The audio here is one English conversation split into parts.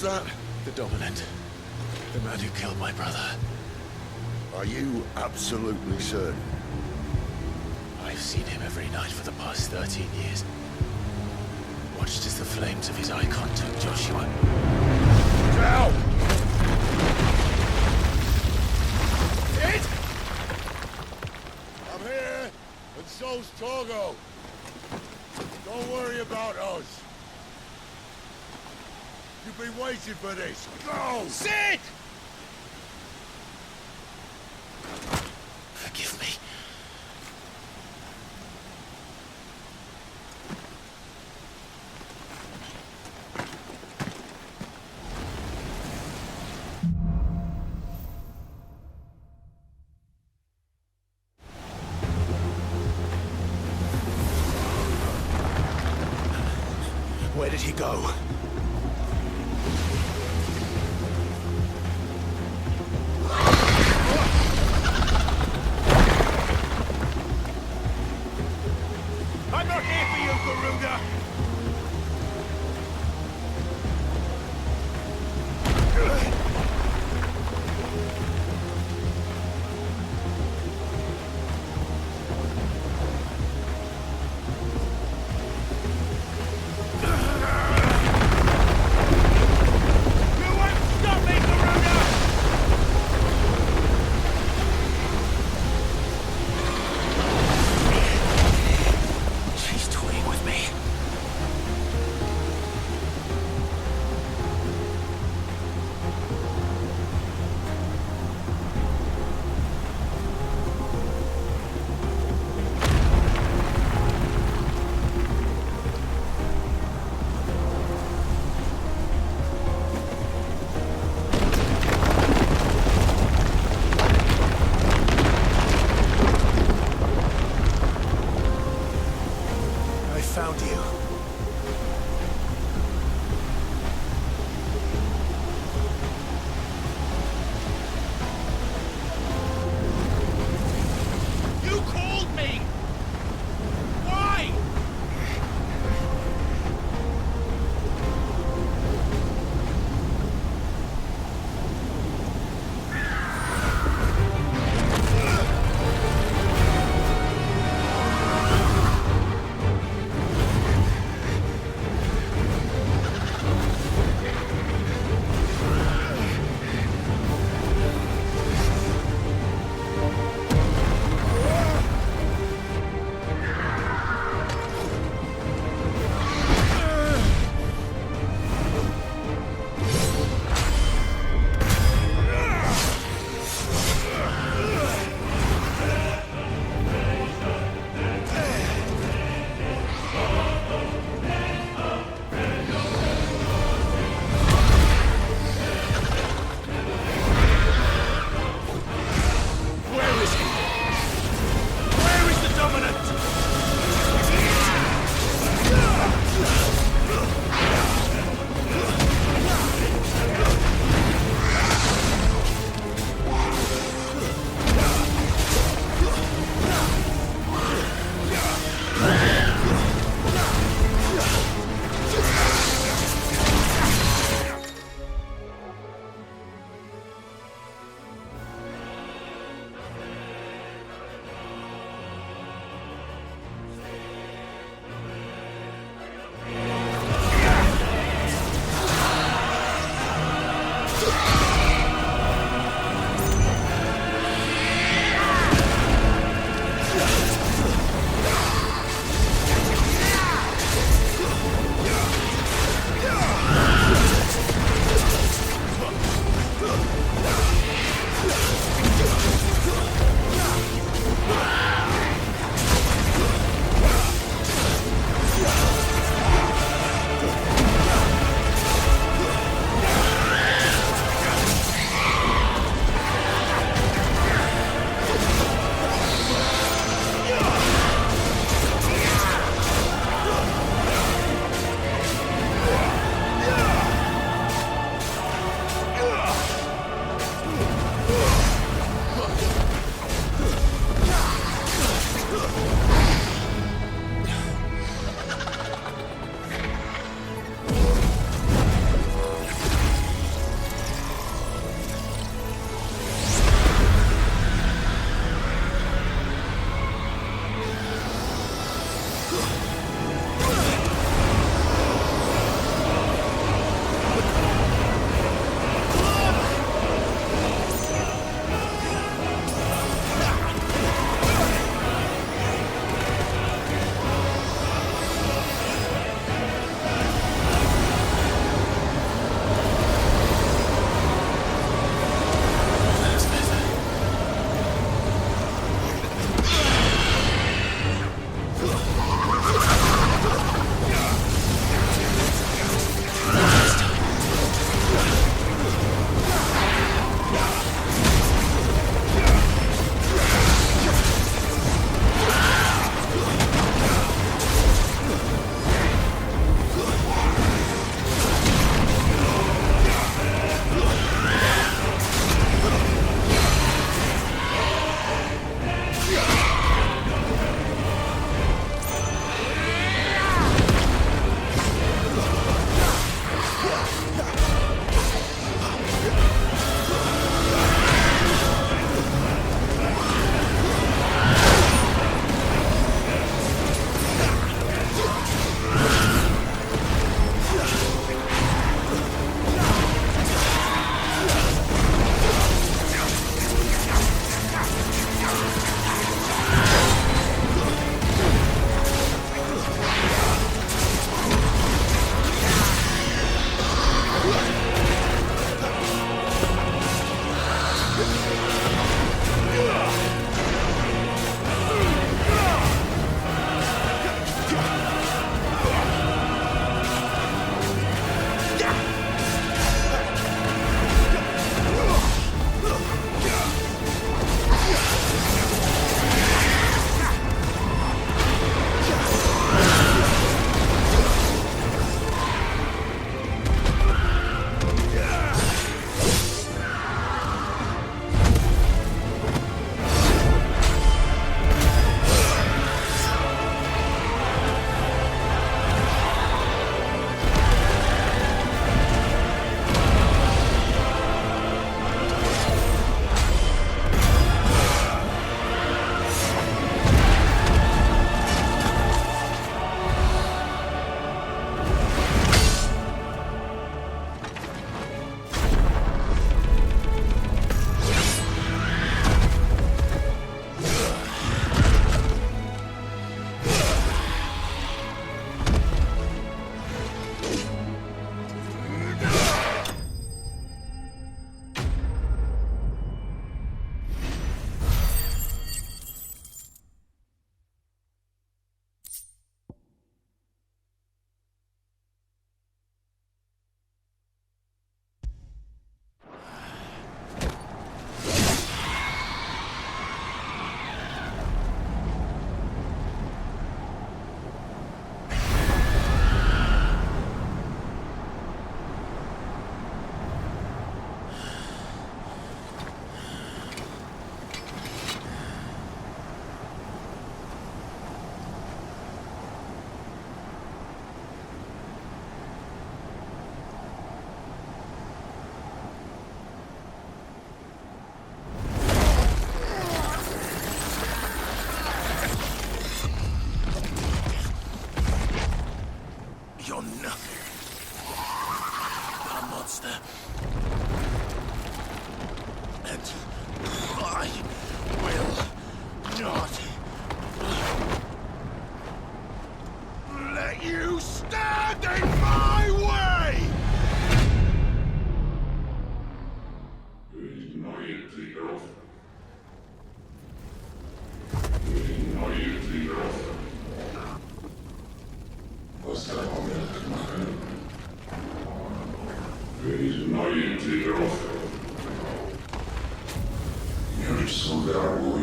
that? The Dominant. The man who killed my brother. Are you absolutely certain? I've seen him every night for the past 13 years. Watched as the flames of his Eikon took Joshua. Down! It? I'm here, and so's JOGO. Don't worry about us. You've been waiting for this. Go! Sid! Forgive me. Where did he go? I'm not here for you, Garuda!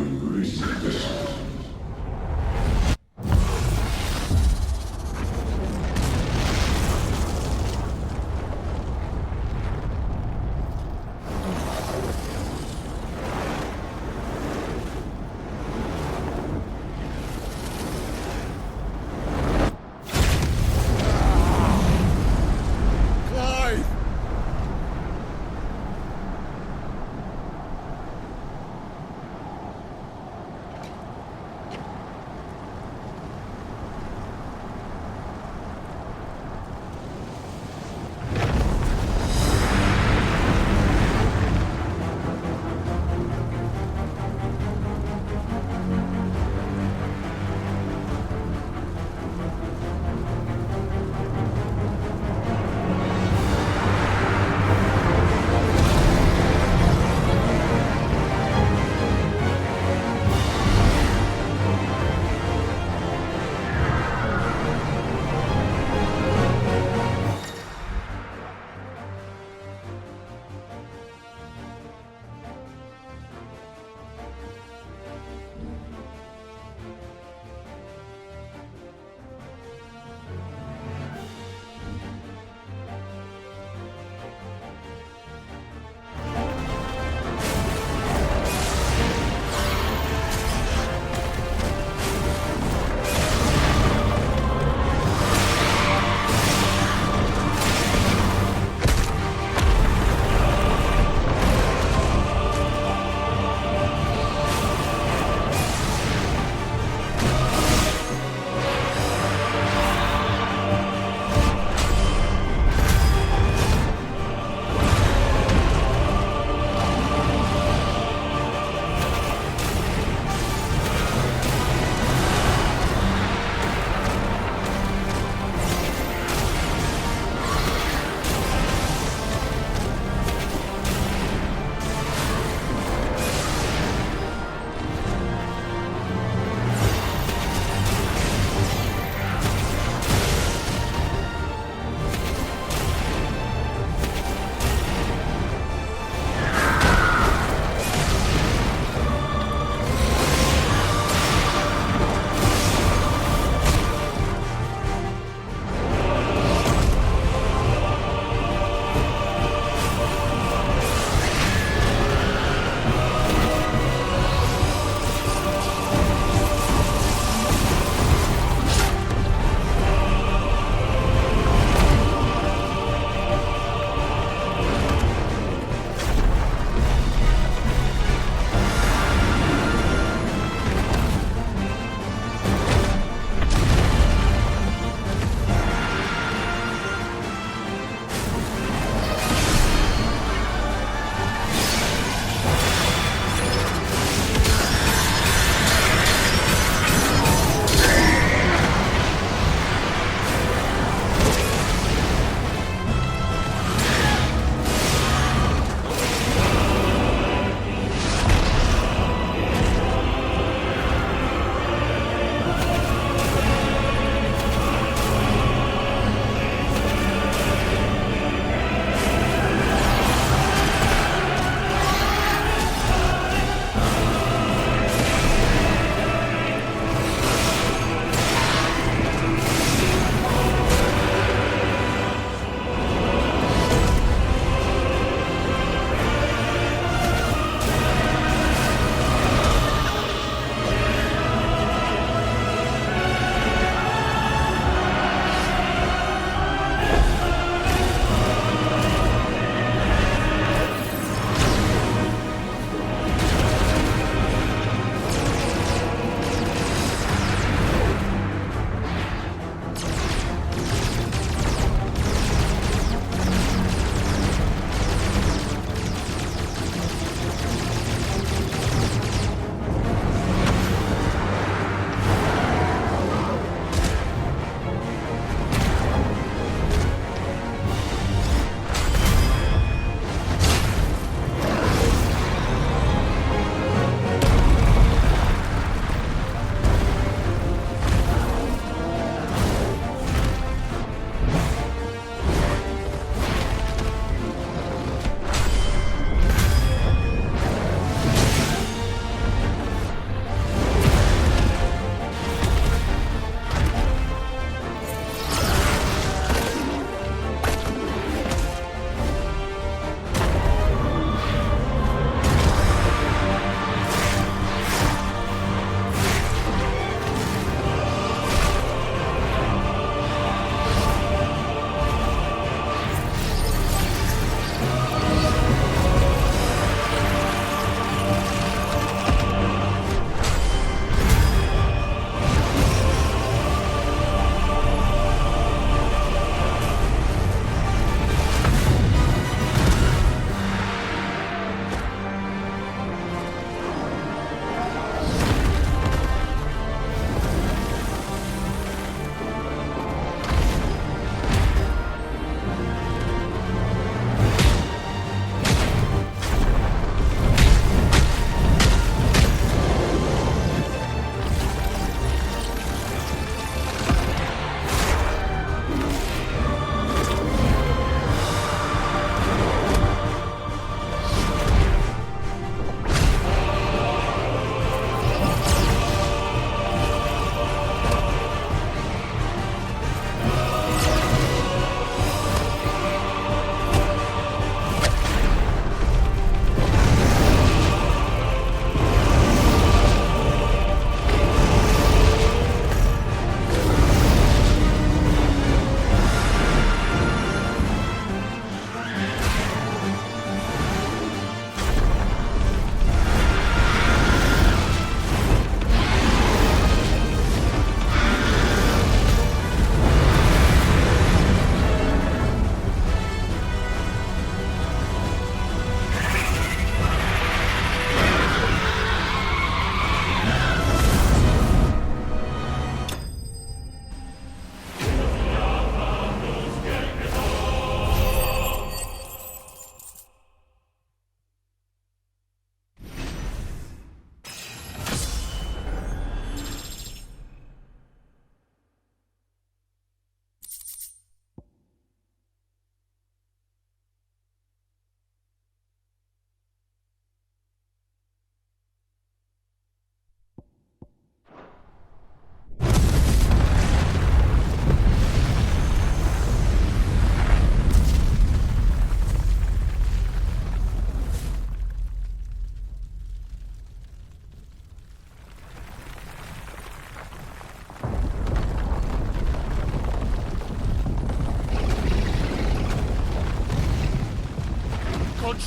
Clive!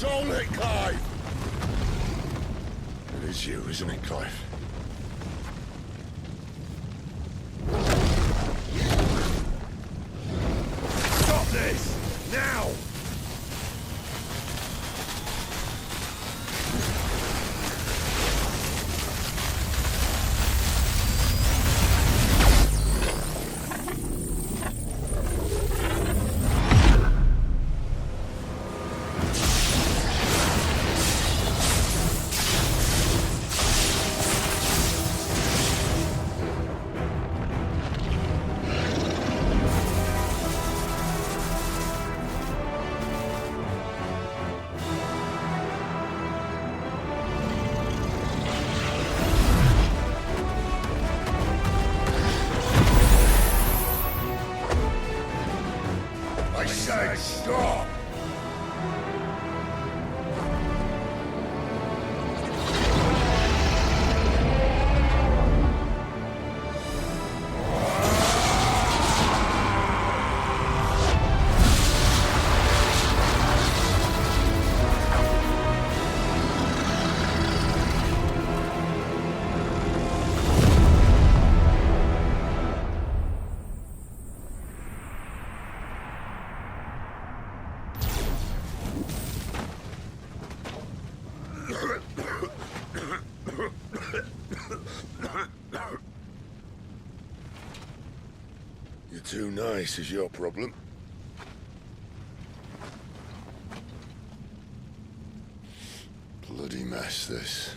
Control it, Clive! It is you, isn't it, Clive? Stop this! Now! I said stop! You're too nice is your problem. Bloody mess, this.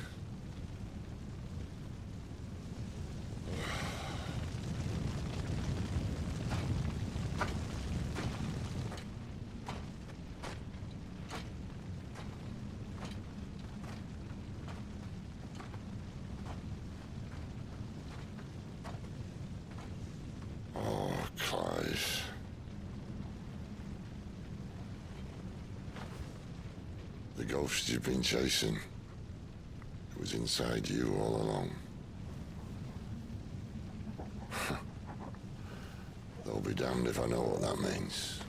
Clive. The ghost you've been chasing was inside you all along. They'll be damned if I know what that means.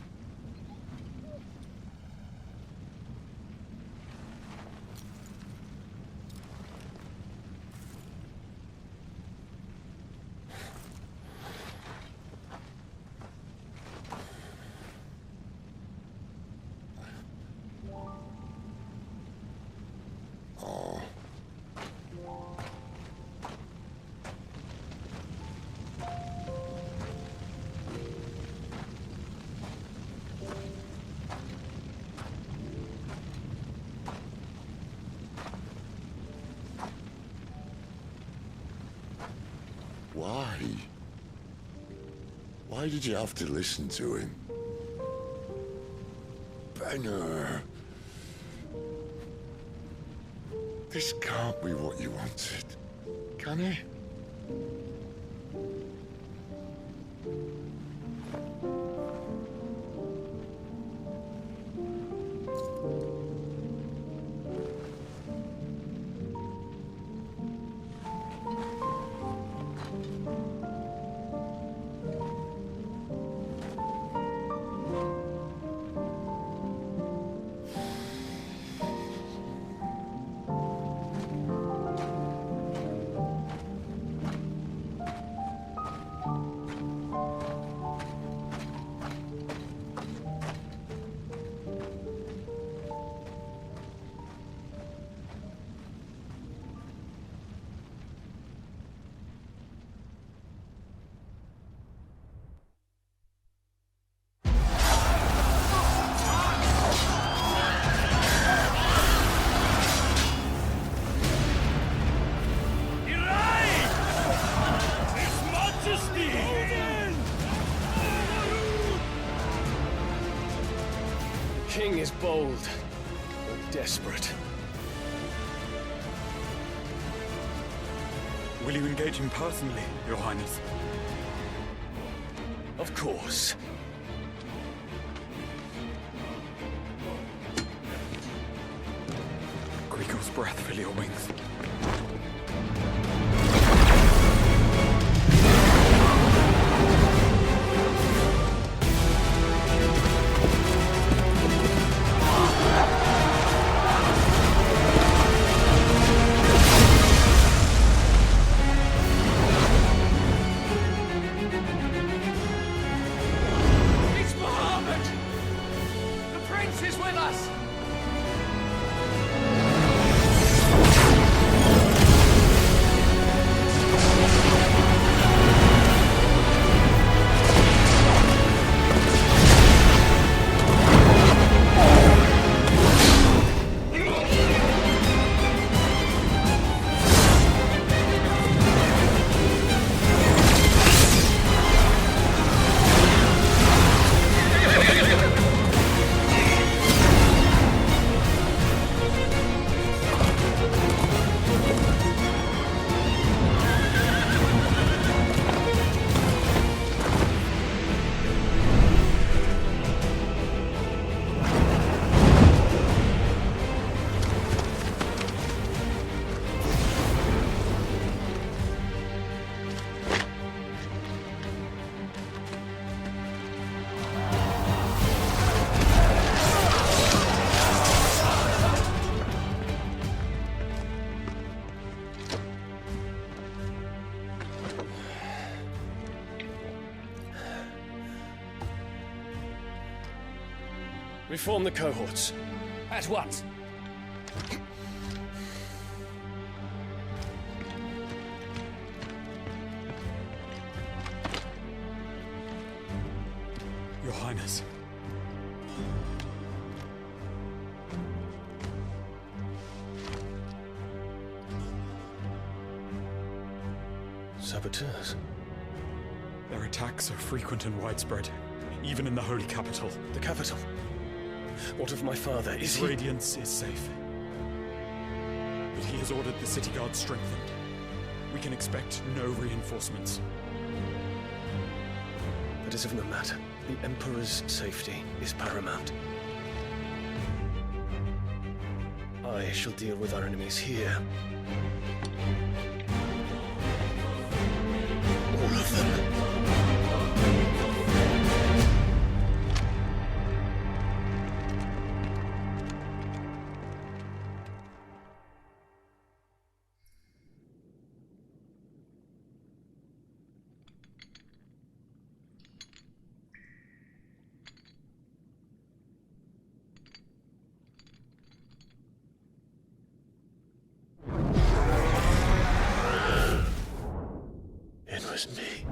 Why? Why did you have to listen to him? Benner. This can't be what you wanted, can it? King is bold, but desperate. Will you engage him personally, Your Highness? Of course. Greagor's breath fill your wings. Reform the cohorts. At once. Your Highness. Saboteurs. Their attacks are frequent and widespread, even in the Holy Capital. The capital. What of my father? Is His he... radiance is safe. But he has ordered the city guard strengthened. We can expect no reinforcements. That is of no matter. The Emperor's safety is paramount. I shall deal with our enemies here. All of them. It was me.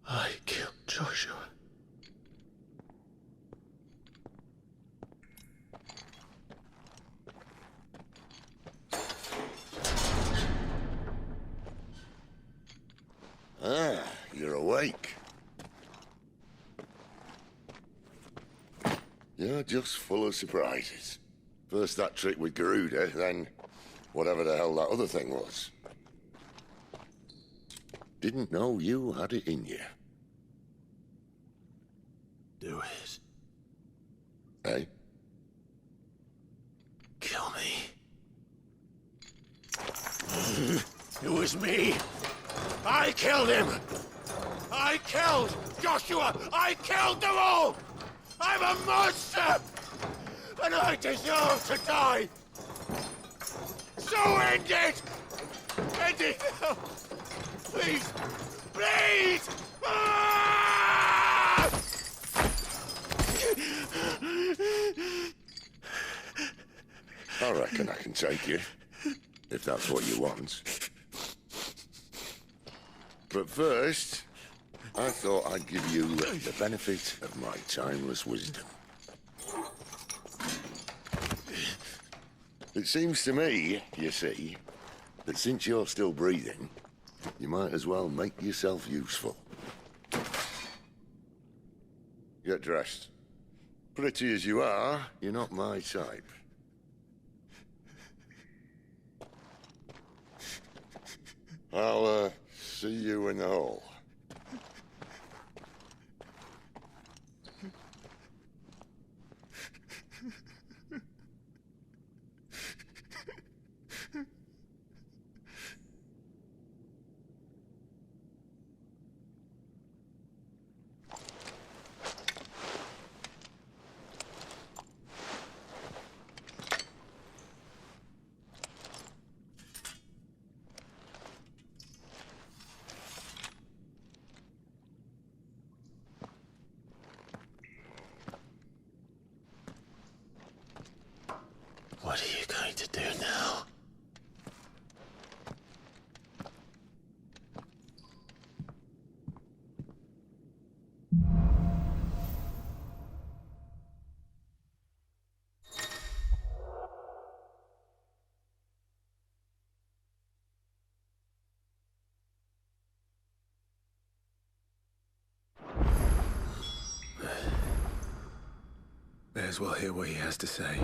I killed Joshua. Ah, you're awake. You're just full of surprises. First that trick with Garuda, then whatever the hell that other thing was. Didn't know you had it in you. Do it. Eh? Kill me. It was me. I killed him. I killed Joshua. I killed them all. I'm a monster. And I deserve to die. So end it. End it now. Please. Please. Ah! I reckon I can take you, if that's what you want. But first, I thought I'd give you the benefit of my timeless wisdom. It seems to me, you see, that since you're still breathing, you might as well make yourself useful. Get dressed. Pretty as you are, you're not my type. I'll, see you in the hall. What are you going to do now? May as well hear what he has to say.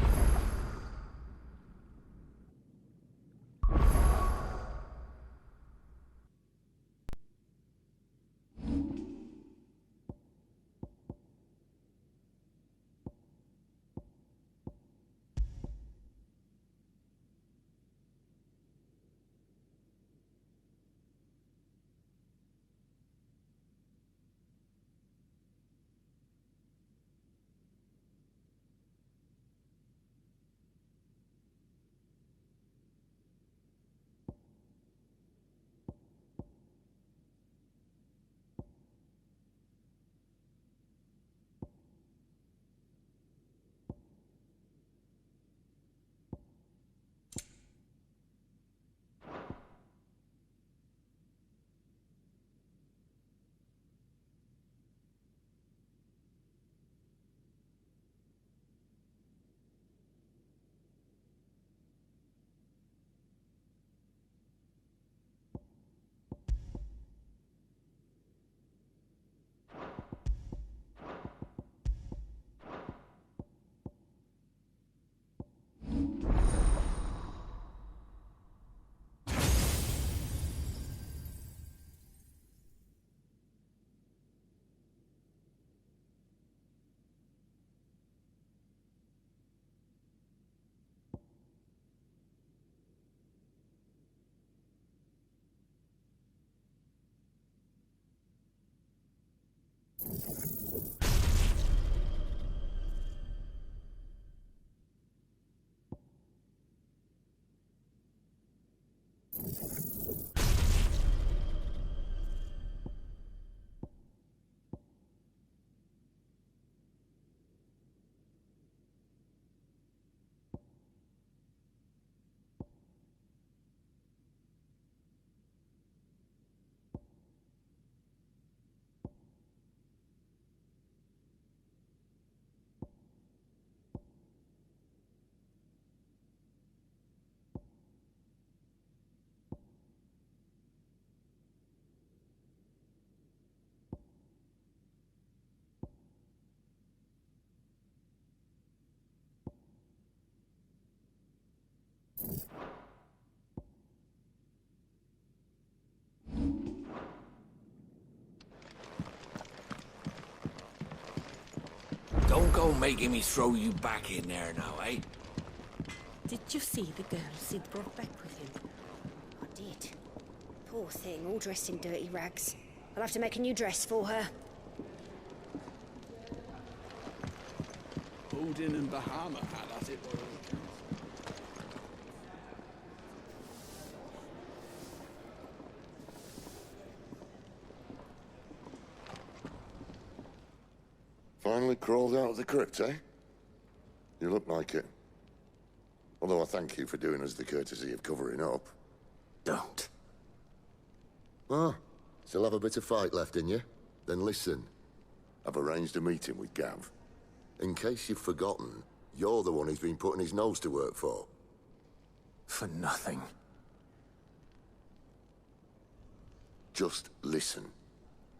Don't go making me throw you back in there now, eh? Did you see the girl Sid brought back with him? I did. Poor thing, all dressed in dirty rags. I'll have to make a new dress for her. Odin and Bahama had at it by all accounts. Finally crawled out of the crypt, eh? You look like it. Although I thank you for doing us the courtesy of covering up. Don't. Ah, still have a bit of fight left in you? Then listen. I've arranged a meeting with Gav. In case you've forgotten, you're the one he's been putting his nose to work for. For nothing. Just listen.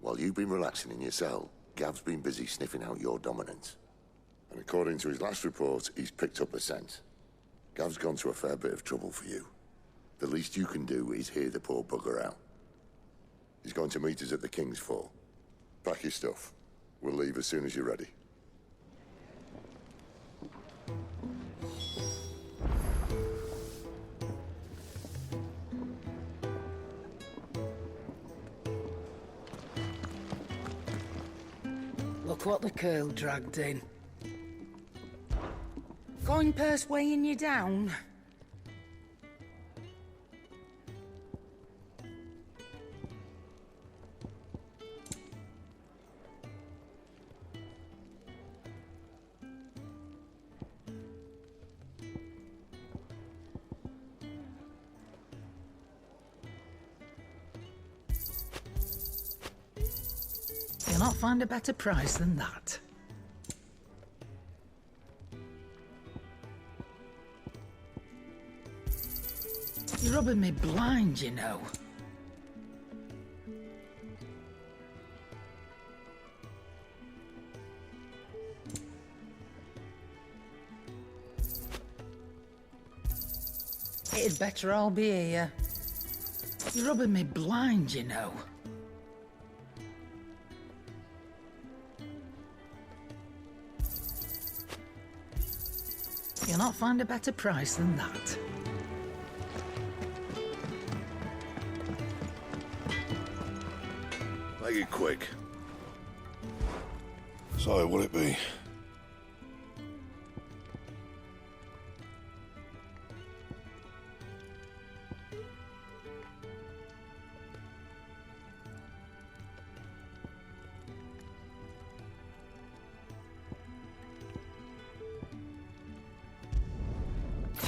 While you've been relaxing in your cell, Gav's been busy sniffing out your dominance. And according to his last report, he's picked up a scent. Gav's gone to a fair bit of trouble for you. The least you can do is hear the poor bugger out. He's going to meet us at the King's Fall. Pack your stuff. We'll leave as soon as you're ready. Look what the curl dragged in. Coin purse weighing you down? You'll not find a better price than that. You're rubbing me blind, you know. It'd better all be here. You're rubbing me blind, you know. You'll not find a better price than that. Make it quick. So, will it be?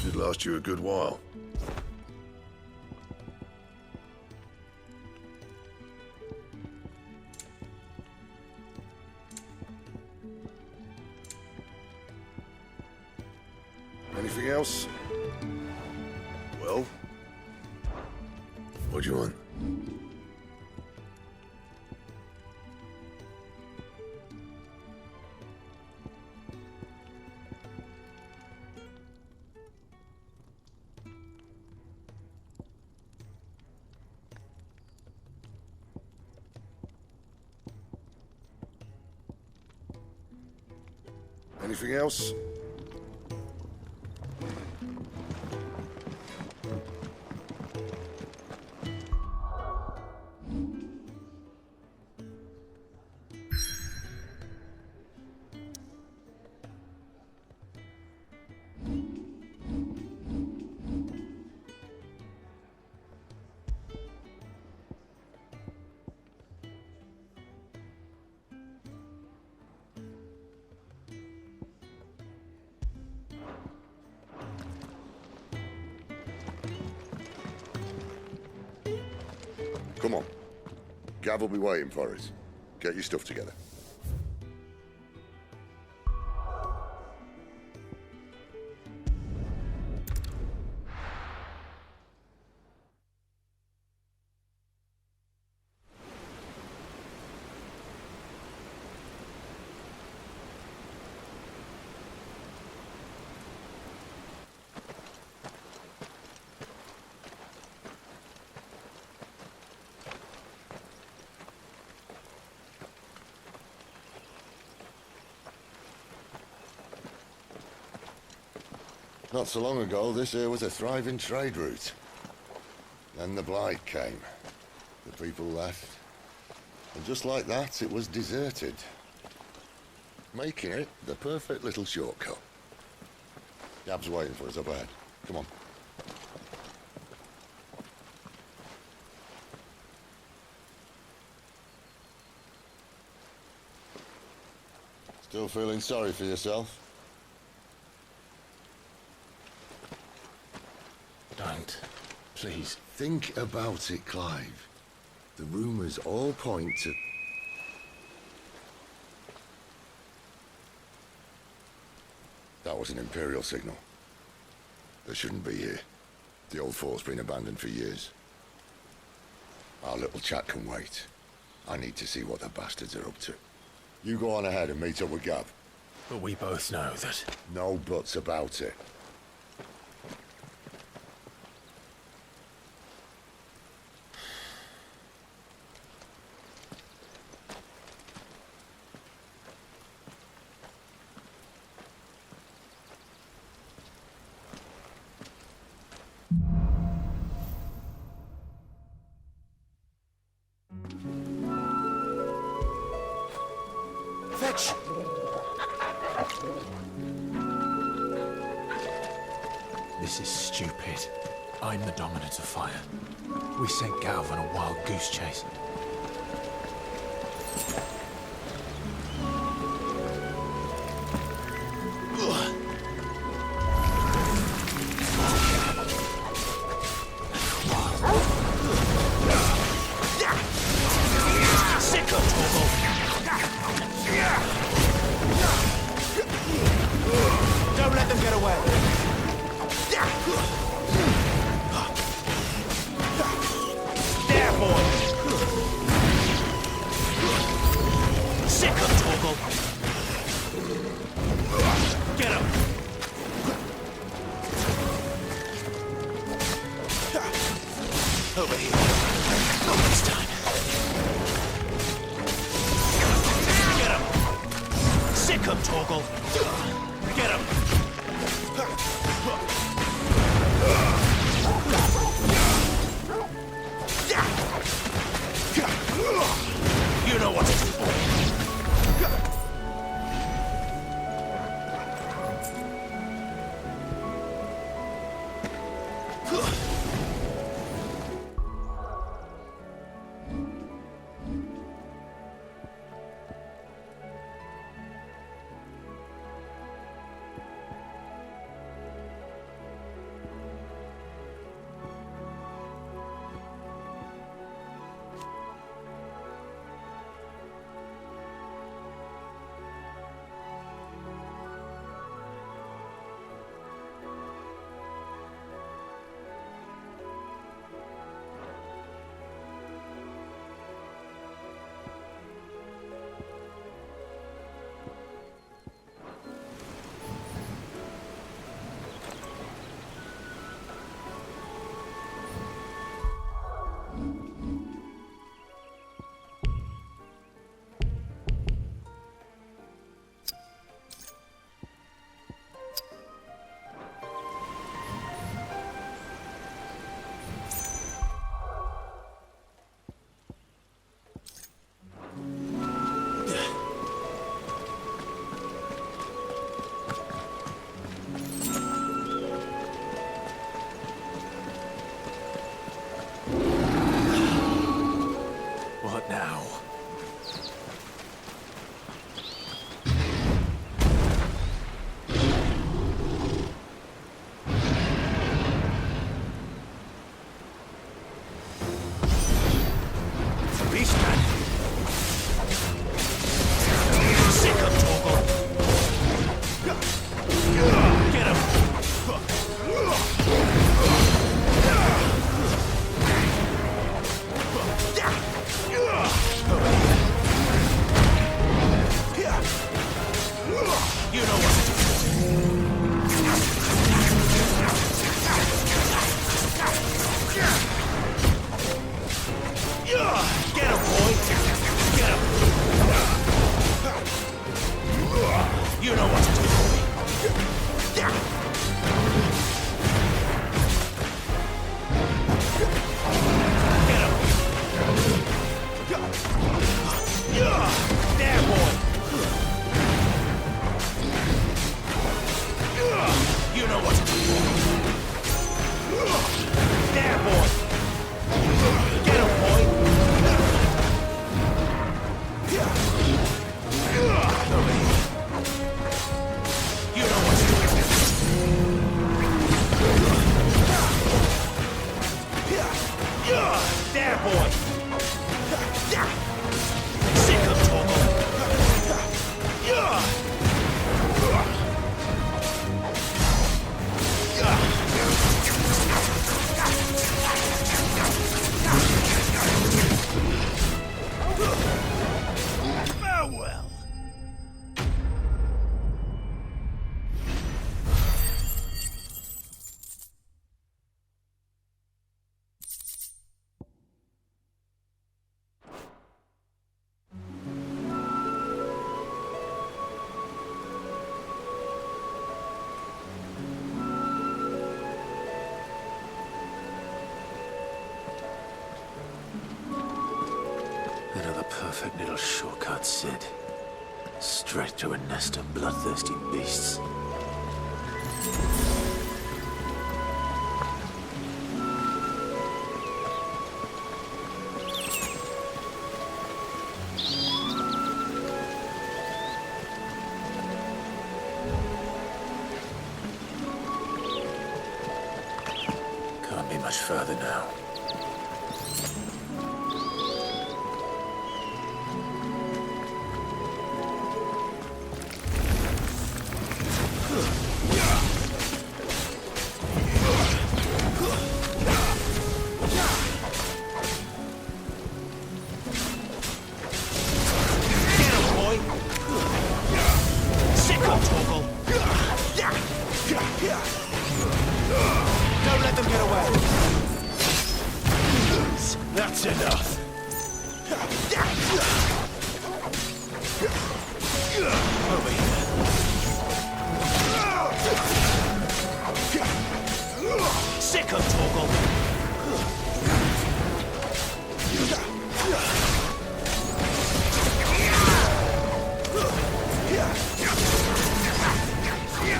Should last you a good while. Anything else? Well? What do you want? Anything else? Come on. Gav will be waiting for us. Get your stuff together. Not so long ago, this here was a thriving trade route. Then the blight came. The people left. And just like that, it was deserted. Making it the perfect little shortcut. Gab's waiting for us up ahead. Come on. Still feeling sorry for yourself? Don't. Please. Think about it, Clive. The rumours all point to... That was an Imperial signal. They shouldn't be here. The old fort's been abandoned for years. Our little chat can wait. I need to see what the bastards are up to. You go on ahead and meet up with Gav. But we both know that... No buts about it. Fetch! This is stupid. I'm the Dominant of Fire. We sent Gav on a wild goose chase. Don't let them get away. There, boy. Sick of Torgal. Get him. Over here. Not this time. Get him. Sick of Torgal. Get him. You know what to do, boy. perfect little shortcut, Sid. Straight to a nest of bloodthirsty beasts. Can't be much further now. That's enough. Over here. Sick of Torgal.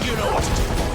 You know what to do, boy.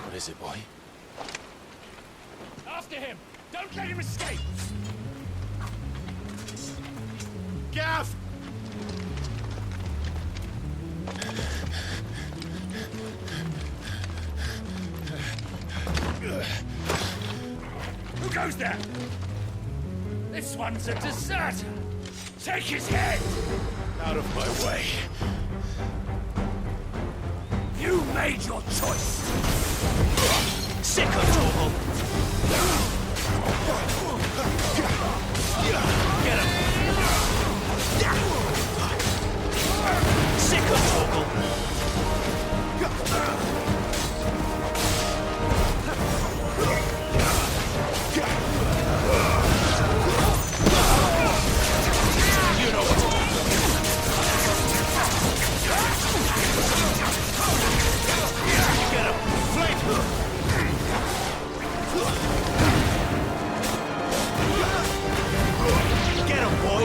What is it, boy? After him! Don't let him escape! Gav! Who goes there? This one's a deserter! Take his head! Out of my way. You made your choice! Sick of Torgal! Get him! Sick of Torgal! You know what to do. Get him! Flame! Get him, boy!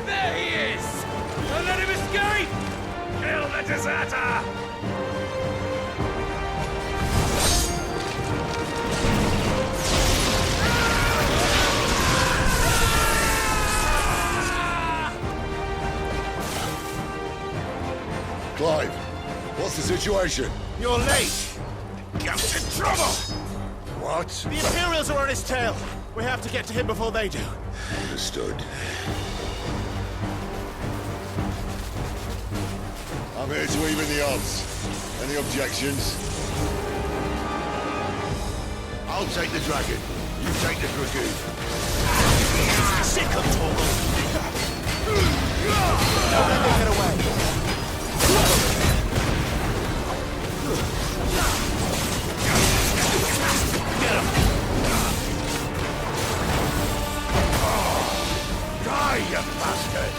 There he is! Don't let him escape! Kill the deserter! Clive, what's the situation? You're late! Get in trouble! What? The Imperials are on his tail! We have to get to him before they do. Understood. I'm here to even the odds. Any objections? I'll take the dragon. You take the dragoon. Sick of Torgal! Don't let me get away! Get him! Die, you bastard!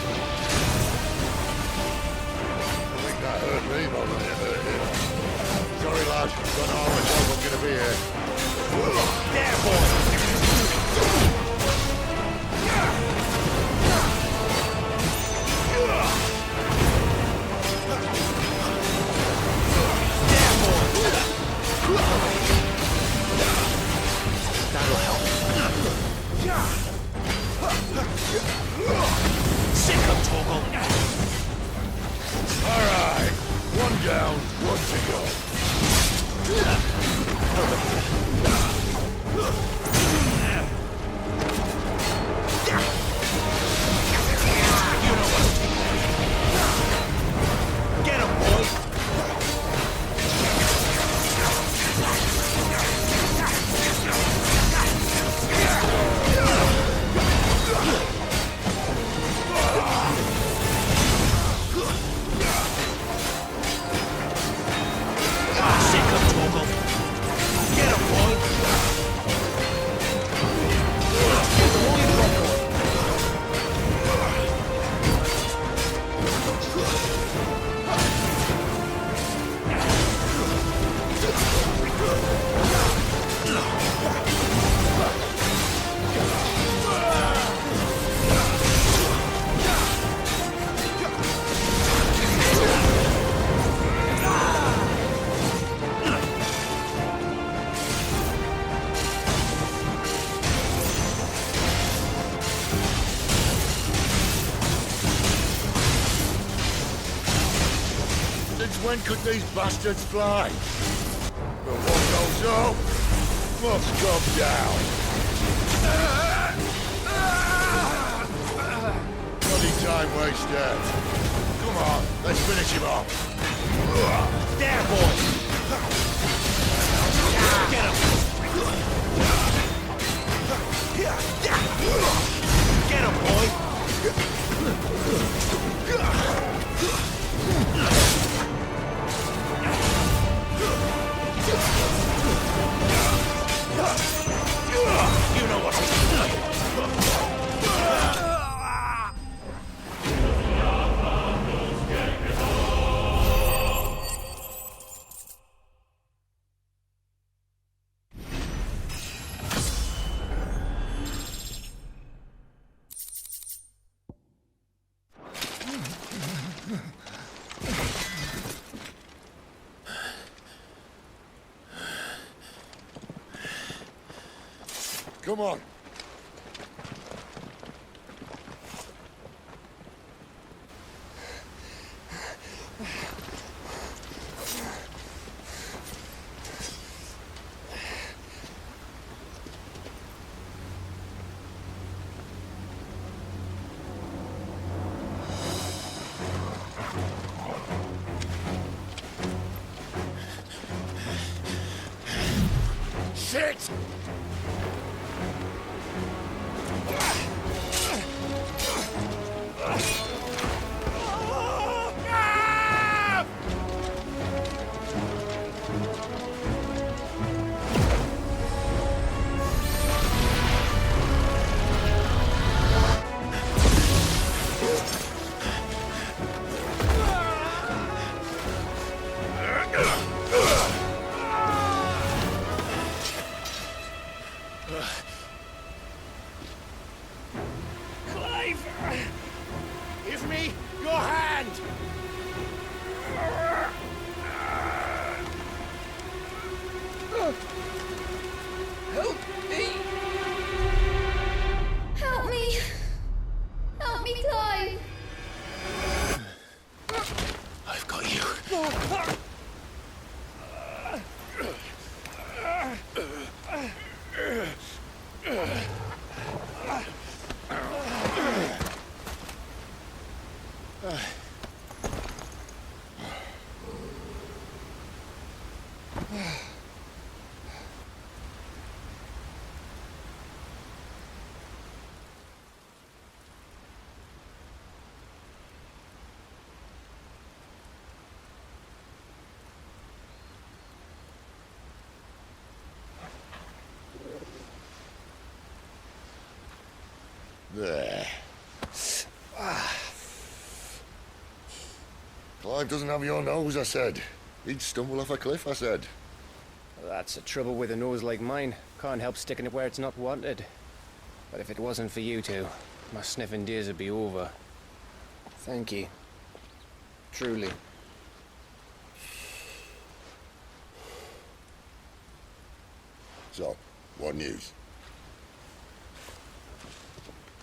I think that hurt me more than it hurt him. Sorry, lad. Don't know how much longer I'm gonna be here. There, boy! That'll help. Sick of Torgal! All right. One down, one to go. You know what? Get him, boy! Sick of Torgal! Get him, boy! Get the boy in front. Since when could these bastards fly? But what goes up must come down. Bloody time waster. Come on, let's finish him off. There, boy! Get him! Get him, boy! You know what to do. Come on. Shit! Clive! Give me your hand! Help me! Help me! Help me, Clive! I've got you. There. Clive doesn't have your nose, I said. He'd stumble off a cliff, I said. Well, that's the trouble with a nose like mine. Can't help sticking it where it's not wanted. But if it wasn't for you two, my sniffing days would be over. Thank you. Truly. So, what news?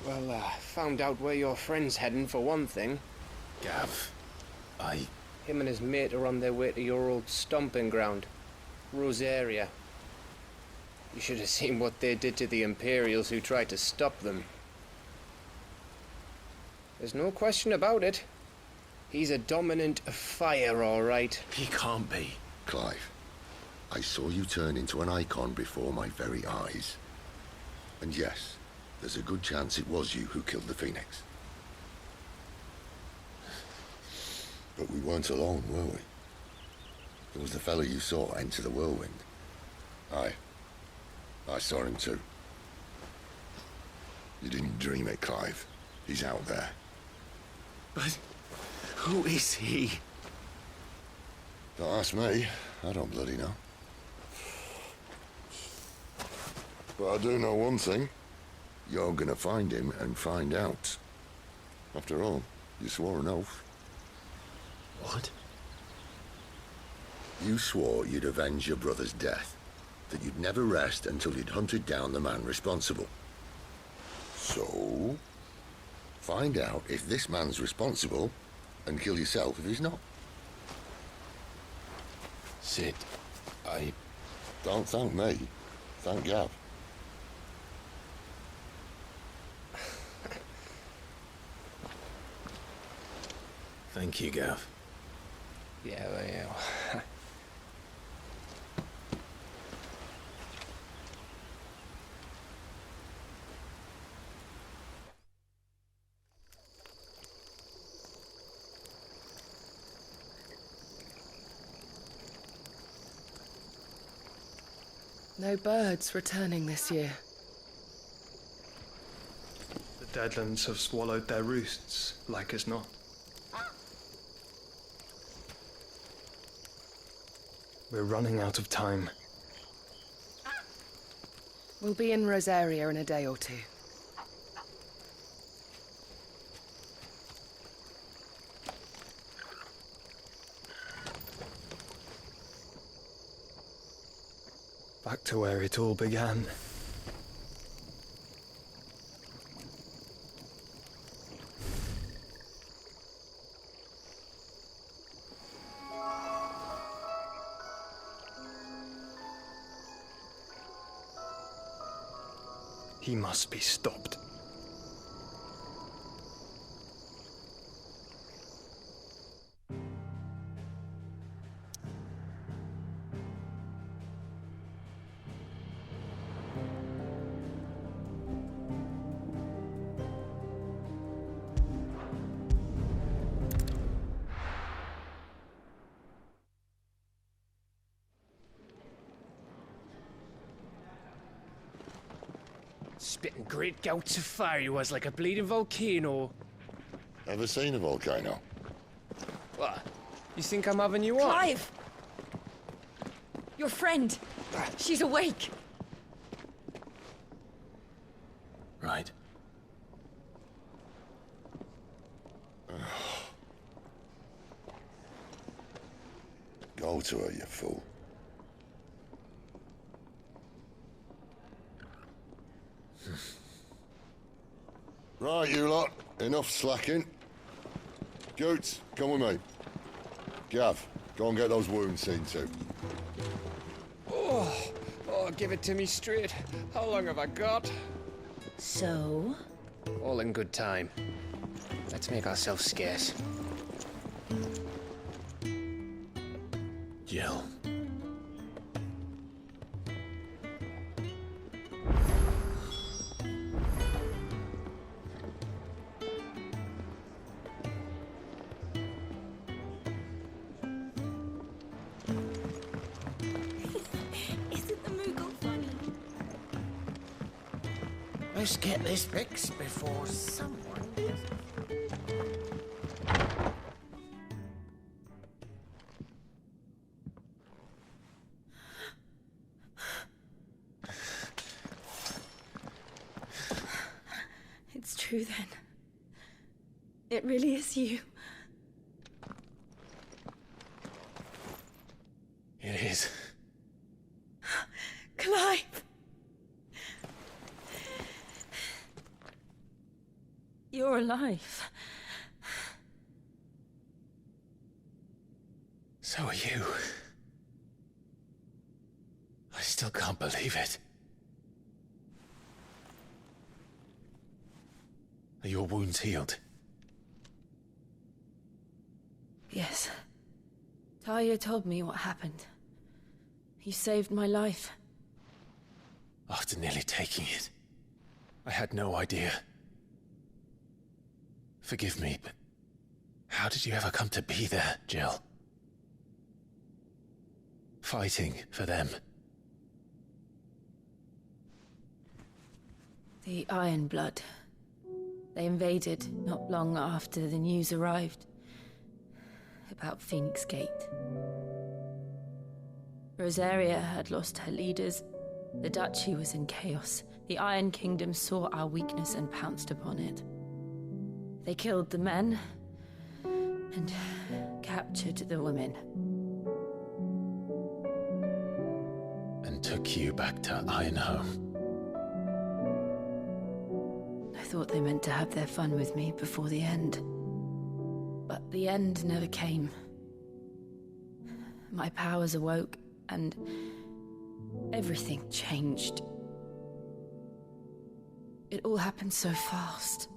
Well, found out where your friend's heading for one thing. Gav, Him and his mate are on their way to your old stomping ground, Rosaria. You should have seen what they did to the Imperials who tried to stop them. There's no question about it. He's a dominant of fire, all right. he can't be. Clive, I saw you turn into an icon before my very eyes. And yes, there's a good chance it was you who killed the Phoenix. But we weren't alone, were we? There was the fellow you saw enter the whirlwind. I saw him too. You didn't dream it, Clive. He's out there. But who is he? Don't ask me. I don't bloody know. But I do know one thing. You're gonna find him and find out. After all, you swore an oath. What? You swore you'd avenge your brother's death, that you'd never rest until you'd hunted down the man responsible. So, find out if this man's responsible, and kill yourself if he's not. Sid, Don't thank me. Thank Gav. Thank you, Gav. Yeah, well, yeah. No birds returning this year. The Deadlands have swallowed their roosts, like as not. We're running out of time. We'll be in Rosaria in a day or two. Back to where it all began. He must be stopped. Spitting great gouts of fire he was, like a bleeding volcano. Ever seen a volcano? What? You think I'm having you on? Clive! Your friend. She's awake. Right. Go to her, you fool. Right, you lot. Enough slacking. Goots, come with me. Gav, go and get those wounds seen to. Oh, give it to me straight. How long have I got? So? All in good time. Let's make ourselves scarce. Jill. Let's get this fixed before someone does. It's true then. It really is you. It is. Clive! You're alive. So are you. I still can't believe it. Are your wounds healed? Yes. Talia told me what happened. You saved my life. After nearly taking it, I had no idea. Forgive me, but how did you ever come to be there, Jill? Fighting for them. The Iron Blood. They invaded not long after the news arrived about Phoenix Gate. Rosaria had lost her leaders. The Duchy was in chaos. The Iron Kingdom saw our weakness and pounced upon it. They killed the men and captured the women. And took you back to Ironhome. I thought they meant to have their fun with me before the end. But the end never came. My powers awoke and everything changed. It all happened so fast.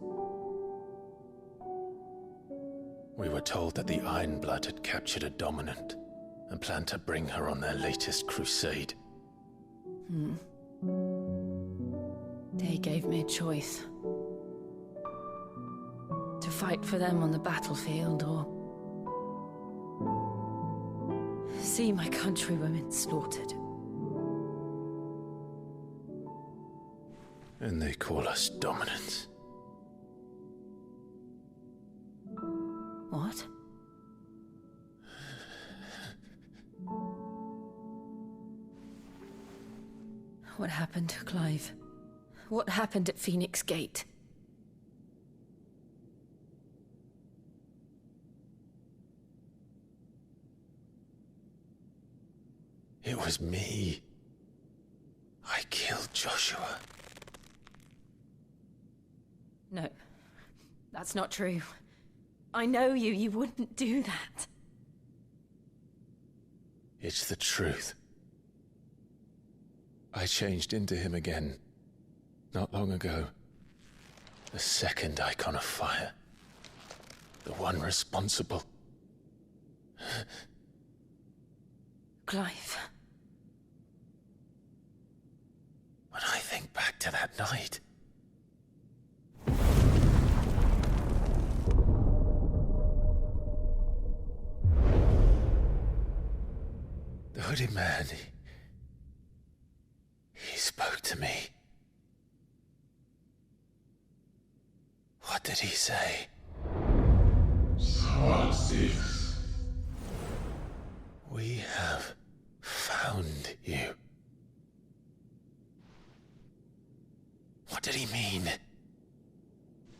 We were told that the Iron Blood had captured a dominant and planned to bring her on their latest crusade. They gave me a choice. To fight for them on the battlefield or see my countrywomen slaughtered. And they call us dominants. What? What happened, Clive? What happened at Phoenix Gate? It was me. I killed Joshua. No, that's not true. I know you. You wouldn't do that. It's the truth. I changed into him again not long ago. The second icon of fire. The one responsible. Clive. When I think back to that night... The hooded man, he spoke to me. What did he say? We have found you. What did he mean?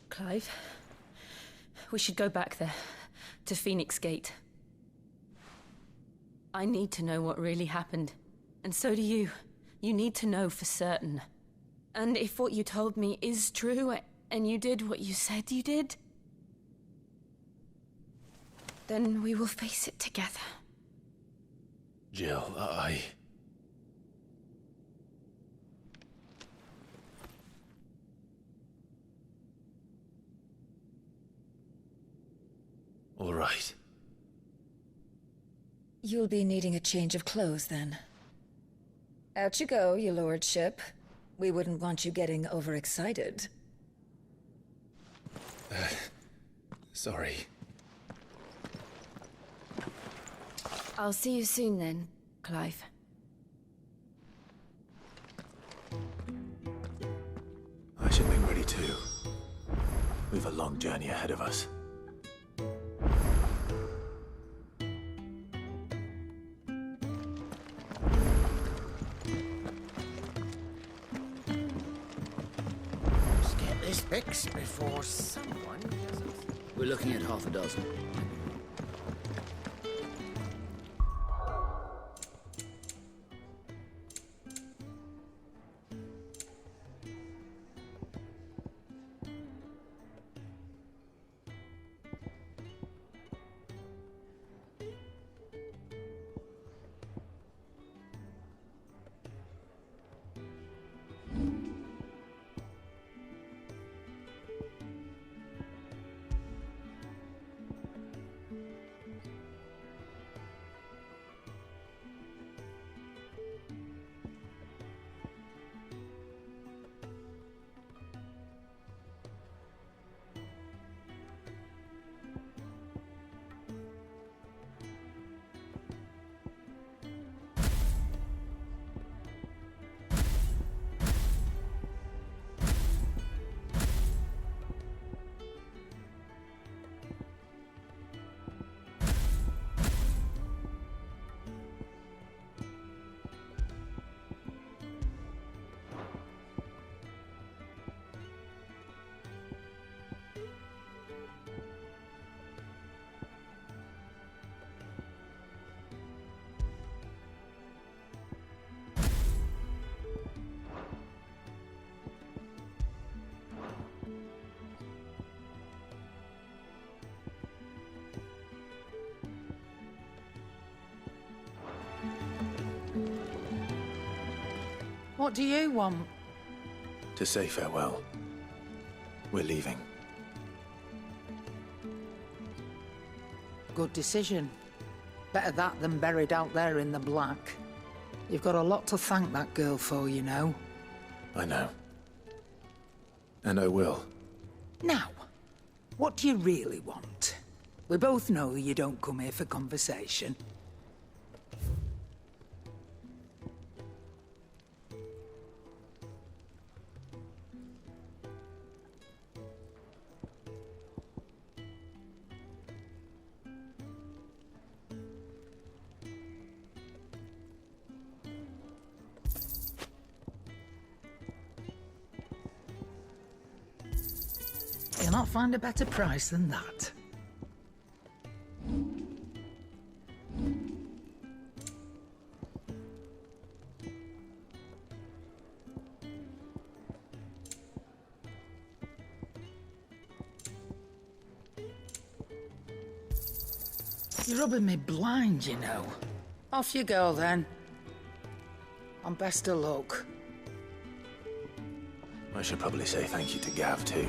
Clive, we should go back there, to Phoenix Gate. I need to know what really happened. And so do you. You need to know for certain. And if what you told me is true, and you did what you said you did, then we will face it together. Jill, All right. You'll be needing a change of clothes, then. Out you go, your lordship. We wouldn't want you getting overexcited. Sorry. I'll see you soon then, Clive. I should make ready too. We've a long journey ahead of us. Let's get this fixed before someone gets us. We're looking at half a dozen. What do you want? To say farewell. We're leaving. Good decision. Better that than buried out there in the black. You've got a lot to thank that girl for, you know. I know. And I will. Now, what do you really want? We both know you don't come here for conversation. You'll not find a better price than that. You're rubbing me blind, you know. Off you go, then. And best of luck. I should probably say thank you to Gav, too.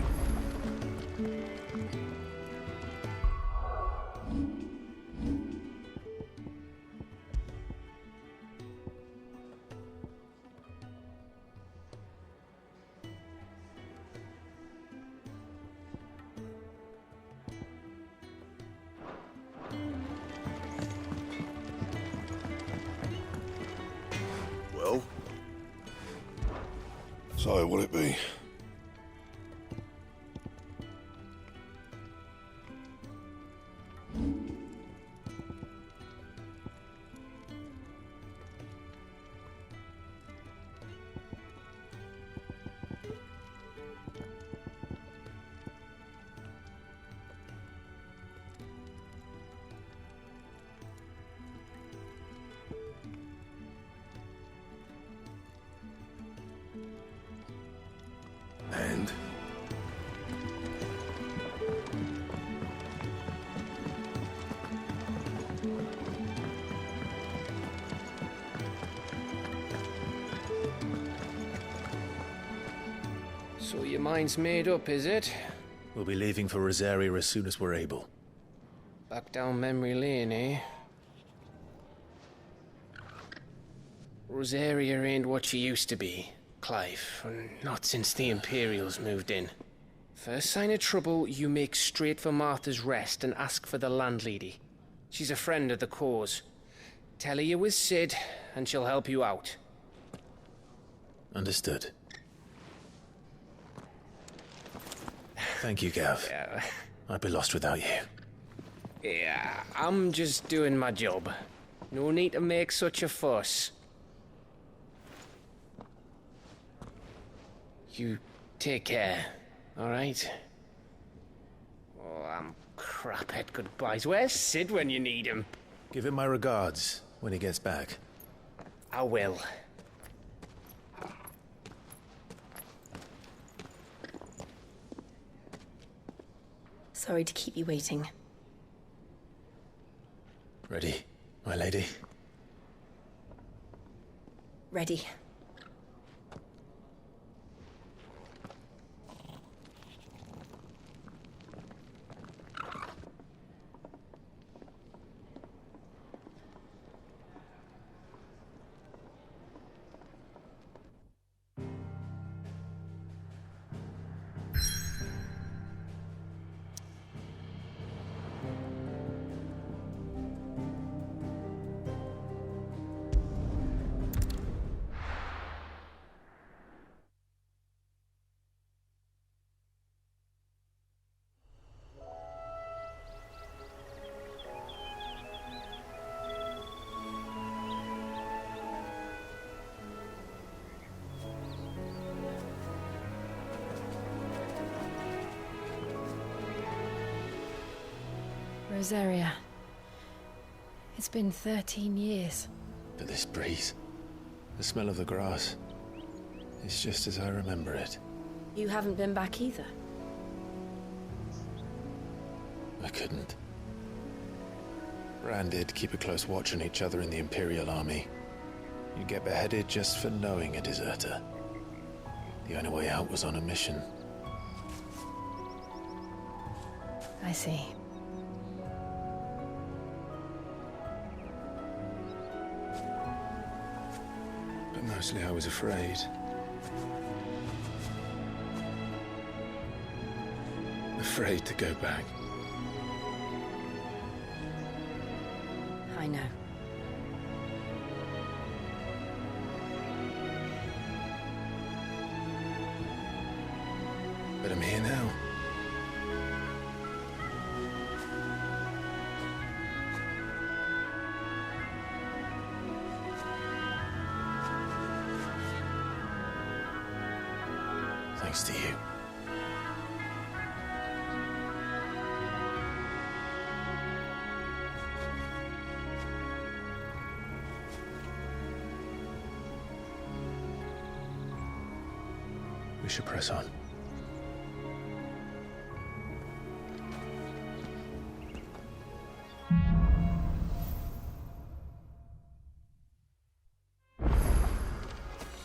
Well? So, what'll it be? And? So your mind's made up, is it? We'll be leaving for Rosaria as soon as we're able. Back down memory lane, eh? Rosaria ain't what she used to be, Clive. Not since the Imperials moved in. First sign of trouble, you make straight for Martha's Rest and ask for the landlady. She's a friend of the cause. Tell her you was Sid, and she'll help you out. Understood. Thank you, Gav. Yeah. I'd be lost without you. Yeah, I'm just doing my job. No need to make such a fuss. You take care, all right? Oh, I'm crap at goodbyes. Where's Sid when you need him? Give him my regards when he gets back. I will. Sorry to keep you waiting. Ready, my lady? Ready. Rosaria. It's been 13 years. But this breeze, the smell of the grass, it's just as I remember it. You haven't been back either. I couldn't. Rand did keep a close watch on each other in the Imperial Army. You get beheaded just for knowing a deserter. The only way out was on a mission. I see. But mostly I was afraid. Afraid to go back. I know. But I'm here now. Thanks to you. We should press on.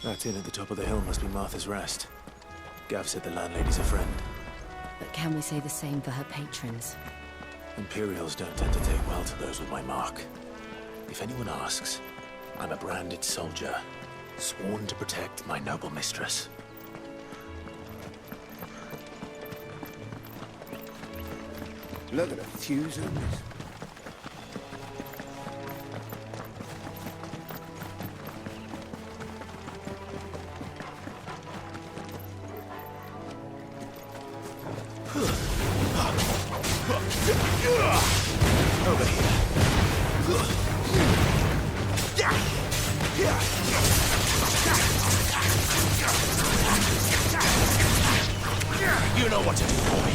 That inn at the top of the hill must be Martha's Rest. Gav said the landlady's a friend. But can we say the same for her patrons? Imperials don't tend to take well to those with my mark. If anyone asks, I'm a branded soldier, sworn to protect my noble mistress. Look at the fuse on this. Over here. You know what to do, boy.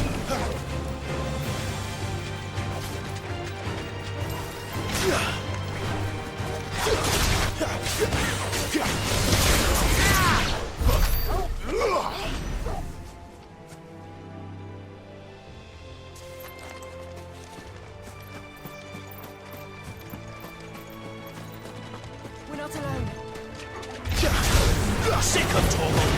We're not alone. Sick of Torgal.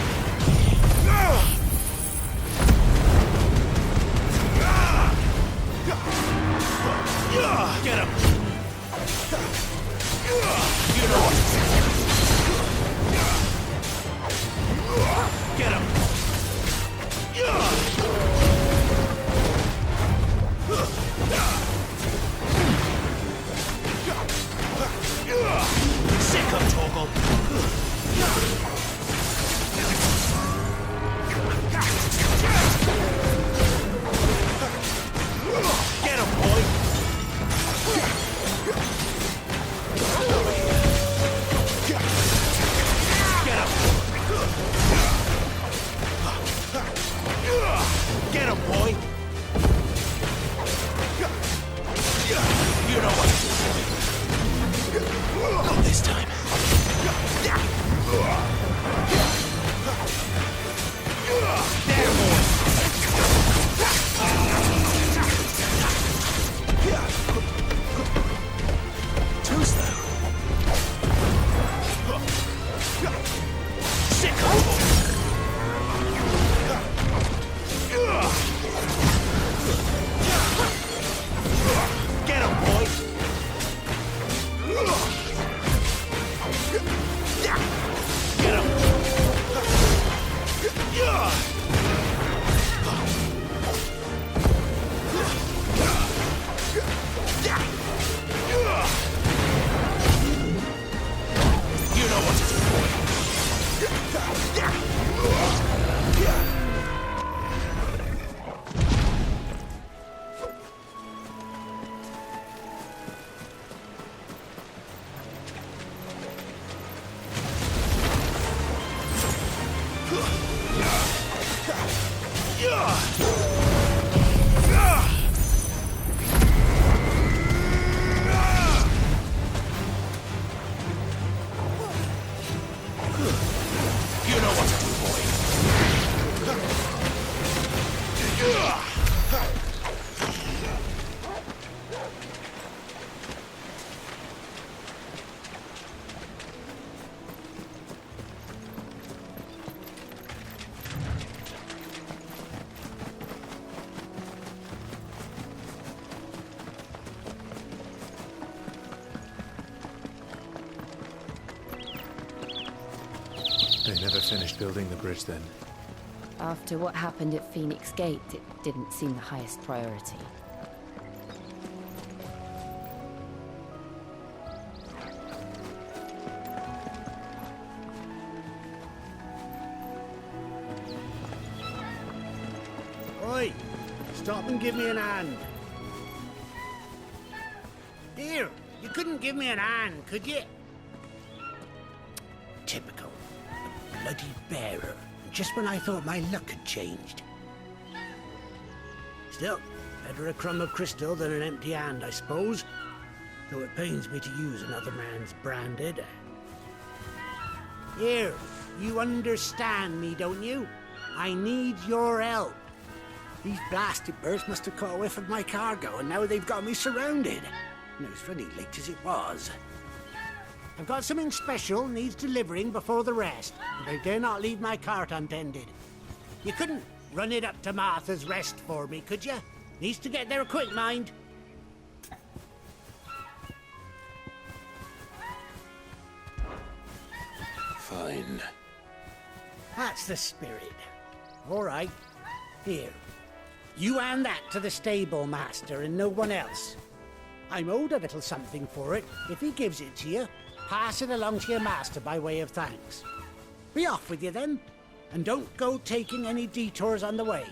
Get him! You know what? Get him! Sick of Torgal. Get him, boy! Get him, boy! You know what? Not this time. There, boy! Too slow. Sick of Get him, boy! Get him! You know what to do, boy! They never finished building the bridge then. After what happened at Phoenix Gate, it didn't seem the highest priority. Oi! Stop and give me an hand. Here, you couldn't give me an hand, could you? Typical. A bloody bearer. Just when I thought my luck had changed. Still, better a crumb of crystal than an empty hand, I suppose. Though it pains me to use another man's branded. Here, you understand me, don't you? I need your help. These blasted birds must have caught a whiff of my cargo, and now they've got me surrounded. And it was funny late as it was. I've got something special needs delivering before the rest, and I dare not leave my cart untended. You couldn't run it up to Martha's Rest for me, could you? Needs to get there quick, mind. Fine. That's the spirit. All right. Here. You hand that to the stable master and no one else. I'm owed a little something for it. If he gives it to you, pass it along to your master by way of thanks. Be off with you then, and don't go taking any detours on the way.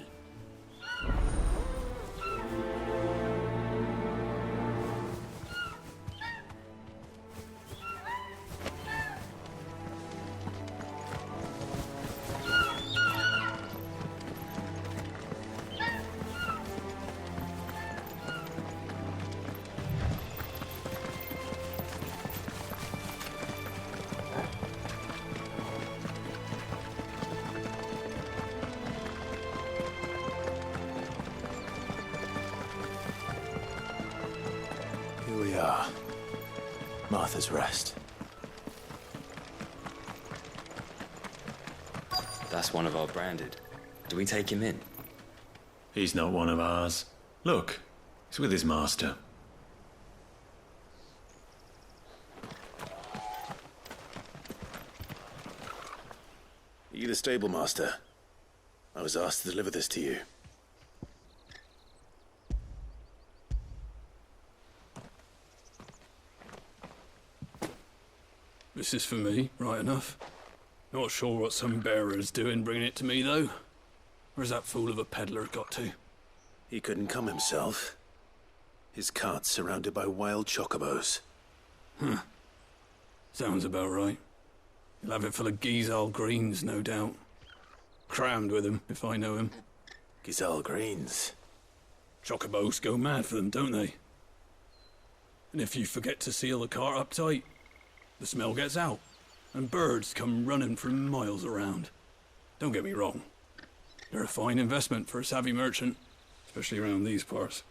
Here we are. Martha's Rest. That's one of our branded. Do we take him in? He's not one of ours. Look, he's with his master. Are you the stable master? I was asked to deliver this to you. This is for me, right enough. Not sure what some bearer's doing bringing it to me, though. Where's that fool of a peddler got to? He couldn't come himself. His cart's surrounded by wild chocobos. Huh. Sounds about right. He'll have it full of Gizal greens, no doubt. Crammed with them, if I know him. Gizal greens? Chocobos go mad for them, don't they? And if you forget to seal the cart up tight, the smell gets out, and birds come running from miles around. Don't get me wrong. They're a fine investment for a savvy merchant, especially around these parts.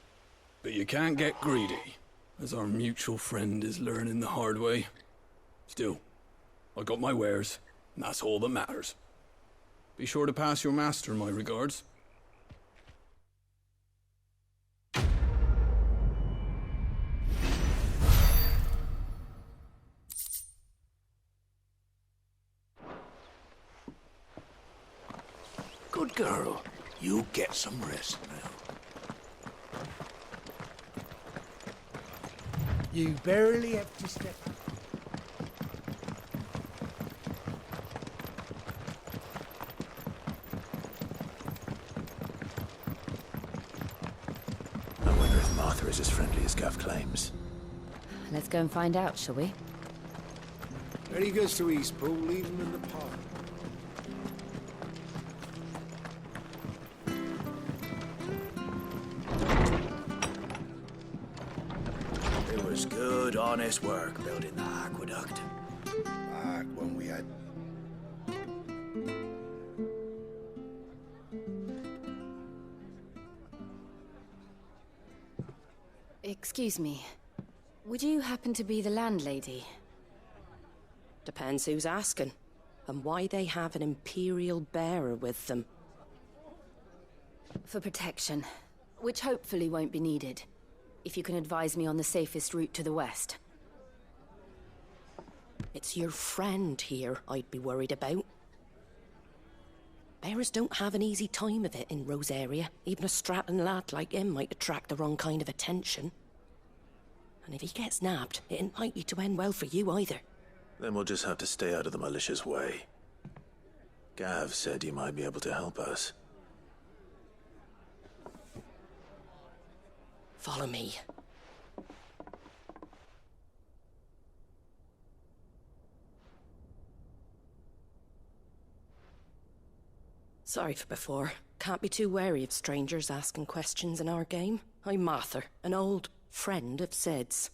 But you can't get greedy, as our mutual friend is learning the hard way. Still, I got my wares, and that's all that matters. Be sure to pass your master my regards. Good girl. You get some rest now. You barely have to step. I wonder if Martha is as friendly as Gav claims. Let's go and find out, shall we? When he goes to Eastpool, leave him in the park. It was good, honest work building the aqueduct. Back when we had... Excuse me. Would you happen to be the landlady? Depends who's asking, and why they have an Imperial bearer with them. For protection, which hopefully won't be needed. If you can advise me on the safest route to the west. It's your friend here I'd be worried about. Bearers don't have an easy time of it in Rosaria. Even a strapping lad like him might attract the wrong kind of attention. And if he gets nabbed, it ain't likely to end well for you either. Then we'll just have to stay out of the malicious way. Gav said he might be able to help us. Follow me. Sorry for before. Can't be too wary of strangers asking questions in our game. I'm Martha, an old friend of Sid's.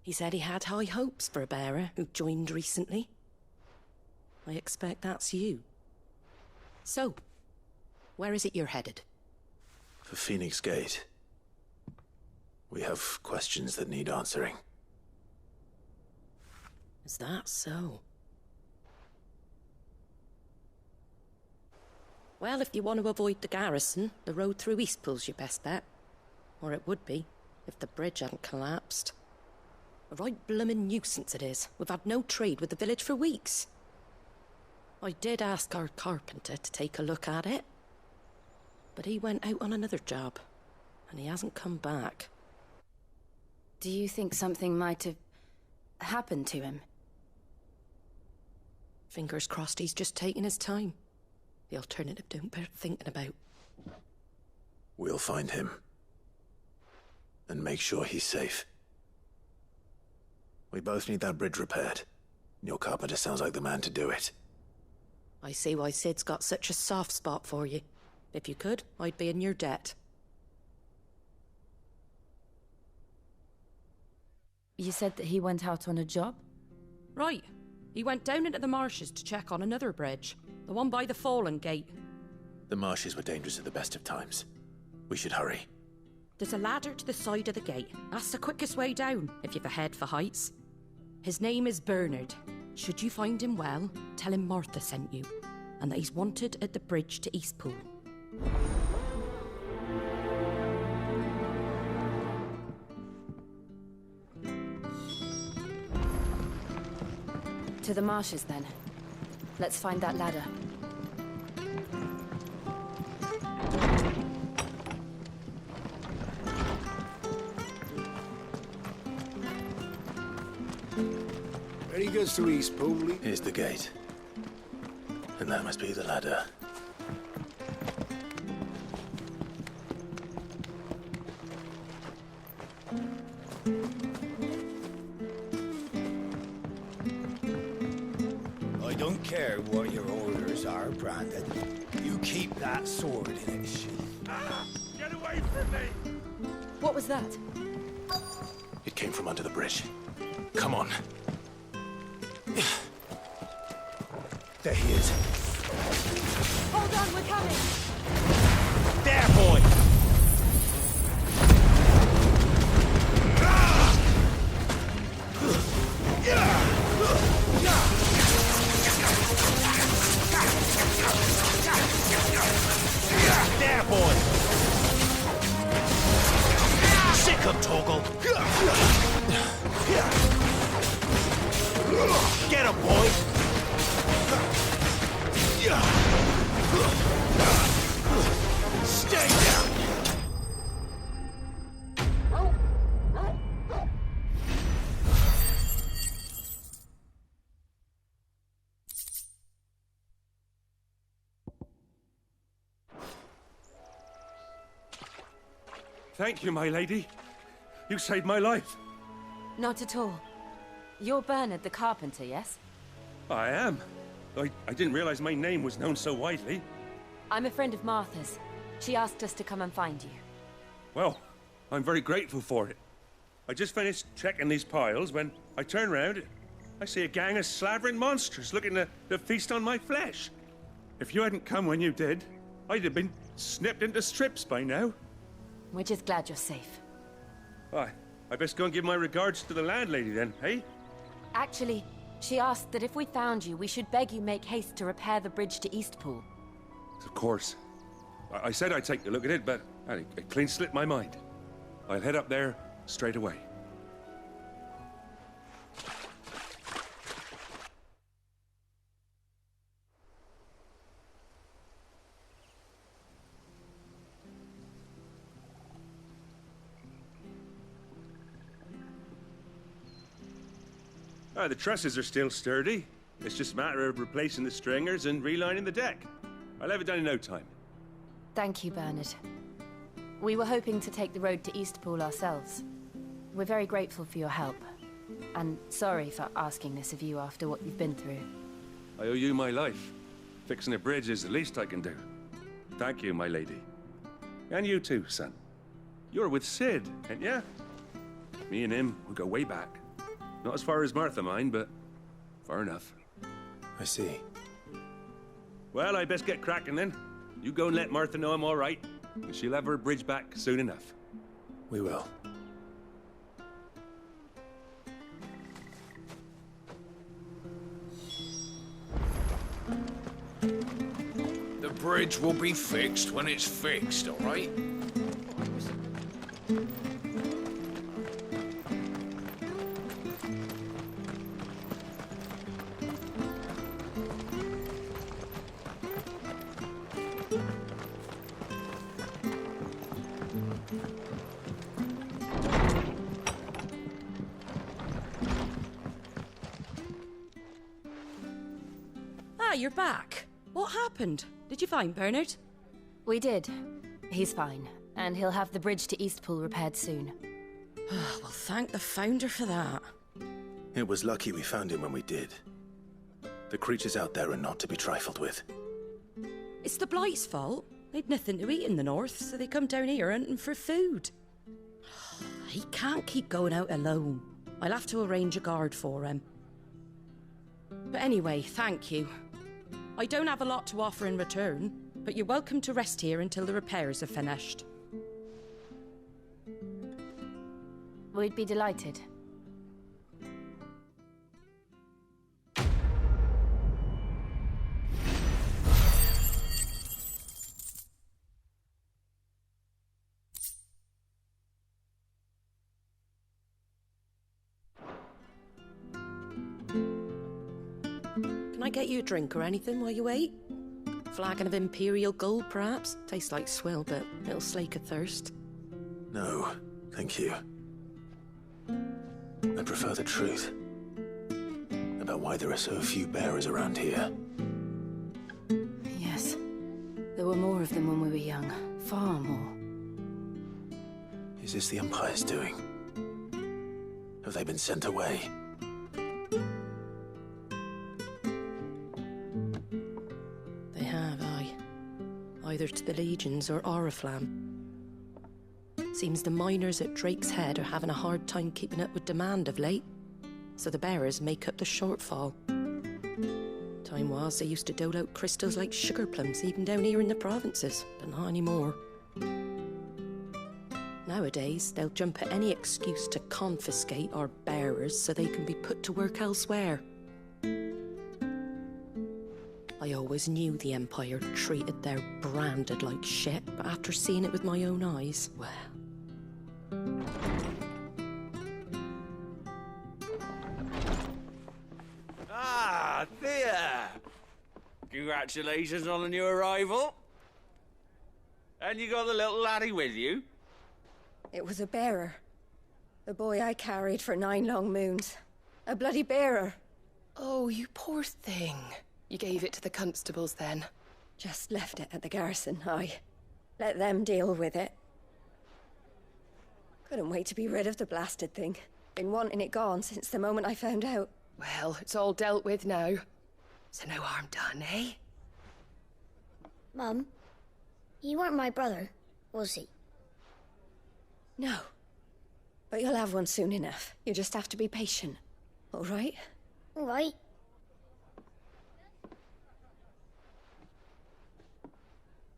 He said he had high hopes for a bearer who joined recently. I expect that's you. So, where is it you're headed? For Phoenix Gate. We have questions that need answering. Is that so? Well, if you want to avoid the garrison, the road through Eastpool's your best bet. Or it would be, if the bridge hadn't collapsed. A right bloomin' nuisance it is. We've had no trade with the village for weeks. I did ask our carpenter to take a look at it. But he went out on another job, and he hasn't come back. Do you think something might have happened to him? Fingers crossed he's just taking his time. The alternative don't bear thinking about. We'll find him. And make sure he's safe. We both need that bridge repaired. Your carpenter sounds like the man to do it. I see why Sid's got such a soft spot for you. If you could, I'd be in your debt. You said that he went out on a job? Right. He went down into the marshes to check on another bridge. The one by the Fallen Gate. The marshes were dangerous at the best of times. We should hurry. There's a ladder to the side of the gate. That's the quickest way down, if you've a head for heights. His name is Bernard. Should you find him well, tell him Martha sent you, and that he's wanted at the bridge to Eastpool. To the marshes, then. Let's find that ladder. Ready goes to Eastpool. Here's the gate. And that must be the ladder. I don't care what your orders are, Brandon. You keep that sword in its sheath. Ah! Get away from me! What was that? It came from under the bridge. Come on. There he is. Hold on, we're coming! There, boy! There, boy! Sick him, Toggle! Get him, boy! Stay down! Thank you, my lady. You saved my life. Not at all. You're Bernard the carpenter, yes? I am. I didn't realize my name was known so widely. I'm a friend of Martha's. She asked us to come and find you. Well, I'm very grateful for it. I just finished checking these piles when I turn round. I see a gang of slavering monsters looking to feast on my flesh. If you hadn't come when you did, I'd have been snipped into strips by now. We're just glad you're safe. Why, I best go and give my regards to the landlady then, eh? Actually, she asked that if we found you, we should beg you make haste to repair the bridge to Eastpool. Of course. I said I'd take a look at it, but it clean slipped my mind. I'll head up there straight away. The trusses are still sturdy. It's just a matter of replacing the stringers and relining the deck. I'll have it done in no time. Thank you, Bernard. We were hoping to take the road to Eastpool ourselves. We're very grateful for your help. And sorry for asking this of you after what you've been through. I owe you my life. Fixing a bridge is the least I can do. Thank you, my lady. And you too, son. You're with Sid, ain't ya? Me and him, we go way back. Not as far as Martha, mind, but far enough. I see. Well, I best get cracking then. You go and let Martha know I'm all right, and she'll have her bridge back soon enough. We will. The bridge will be fixed when it's fixed, all right? You're back. What happened? Did you find Bernard? We did. He's fine, and he'll have the bridge to Eastpool repaired soon. Well, thank the Founder for that. It was lucky we found him when we did. The creatures out there are not to be trifled with. It's the Blight's fault. They'd nothing to eat in the north, so they come down here hunting for food. He can't keep going out alone. I'll have to arrange a guard for him. But anyway, thank you. I don't have a lot to offer in return, but you're welcome to rest here until the repairs are finished. We'd be delighted. Can I get you a drink or anything while you wait? Flagon of Imperial Gold, perhaps? Tastes like swill, but it'll slake a thirst. No, thank you. I prefer the truth about why there are so few bearers around here. Yes. There were more of them when we were young. Far more. Is this the Empire's doing? Have they been sent away? They have, aye. Either to the Legions or Oriflamme. Seems the miners at Drake's Head are having a hard time keeping up with demand of late, so the bearers make up the shortfall. Time was they used to dole out crystals like sugar plums even down here in the provinces, but not anymore. Nowadays, they'll jump at any excuse to confiscate our bearers so they can be put to work elsewhere. I always knew the Empire treated their branded like shit, but after seeing it with my own eyes, well... Ah, Thea! Congratulations on the new arrival. And you got the little laddie with you? It was a bearer. The boy I carried for 9 long moons. A bloody bearer. Oh, you poor thing. You gave it to the constables then? Just left it at the garrison, aye. Let them deal with it. Couldn't wait to be rid of the blasted thing. Been wanting it gone since the moment I found out. Well, it's all dealt with now. So no harm done, eh? Mum, he weren't my brother, was he? No. But you'll have one soon enough. You just have to be patient. All right? All right.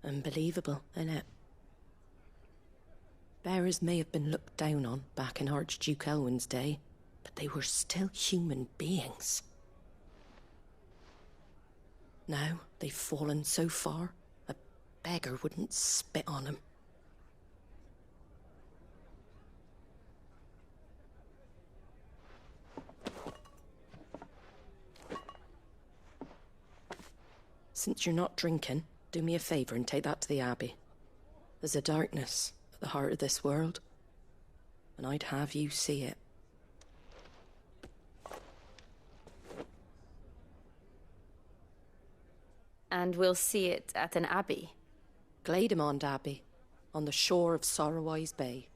Unbelievable, innit? Bearers may have been looked down on back in Archduke Elwin's day, but they were still human beings. Now they've fallen so far, a beggar wouldn't spit on them. Since you're not drinking, do me a favour and take that to the Abbey. There's a darkness at the heart of this world, and I'd have you see it. And we'll see it at an abbey? Glademond Abbey, on the shore of Sorrowise Bay.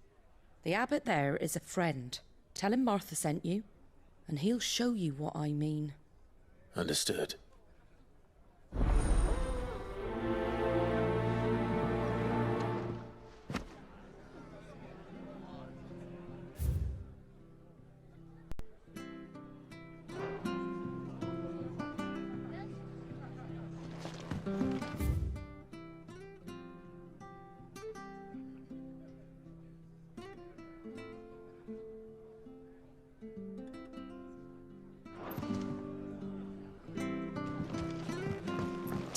The abbot there is a friend. Tell him Martha sent you, and he'll show you what I mean. Understood.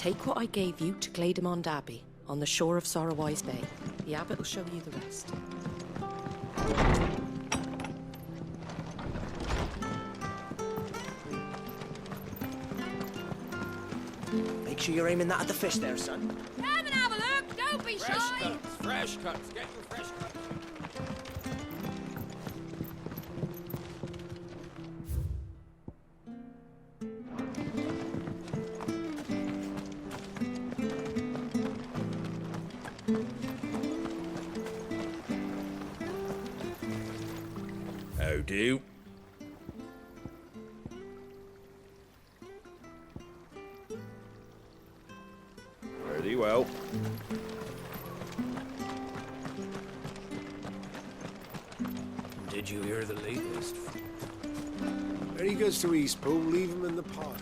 Take what I gave you to Glaidemond Abbey, on the shore of Sorrowwise Bay. The abbot will show you the rest. Make sure you're aiming that at the fish there, son. Come and have a look. Don't be Fresh shy. cuts, fresh cuts. Get your fresh cuts. How do? Very well. Did you hear the latest? When he goes to Eastpool, leave him in the pod.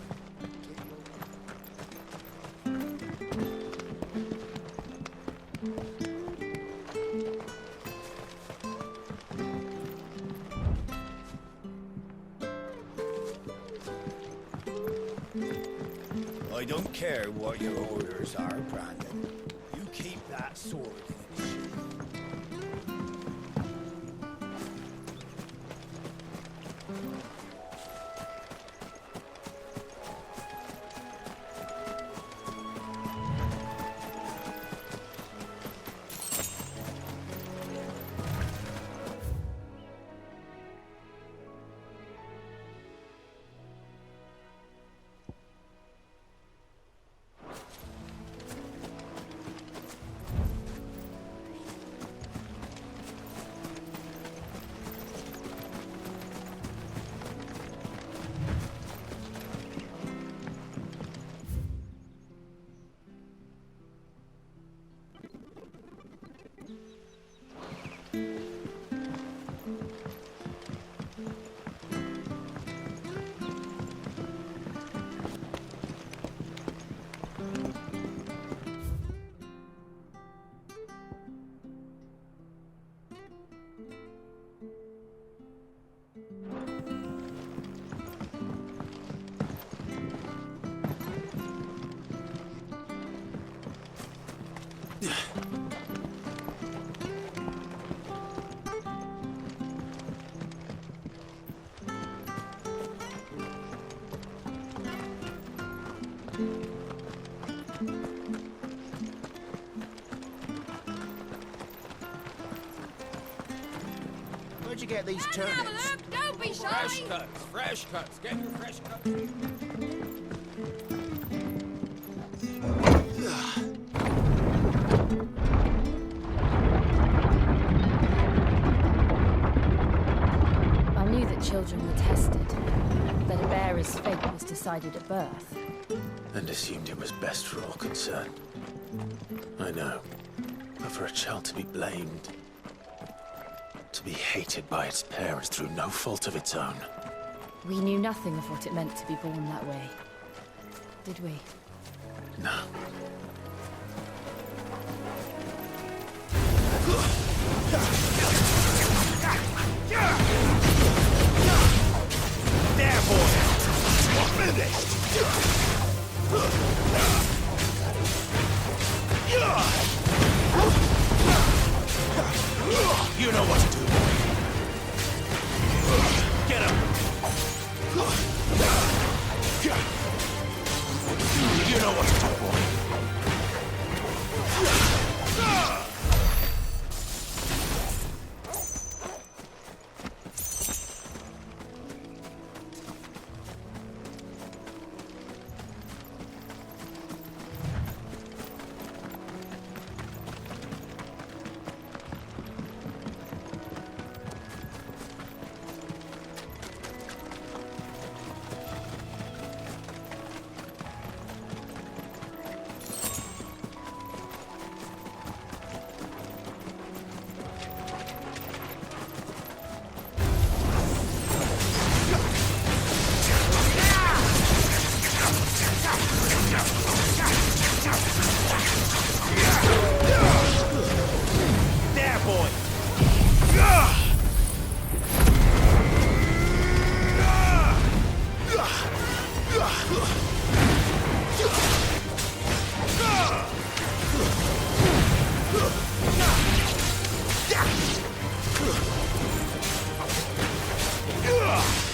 I don't care what your orders are, Brandon. You keep that sword in its sheath. Where'd you get these Come and have a turnips? look. Don't be shy. Fresh cuts, fresh cuts. Get your fresh cuts. I knew that children were tested, that a bearer's fate was decided at birth. And assumed it was best for all concerned. I know. But for a child to be blamed, to be hated by its parents through no fault of its own. We knew nothing of what it meant to be born that way. Did we? No. There, boy! Finished! You know what to do, boy. Get him! You know what to do, boy.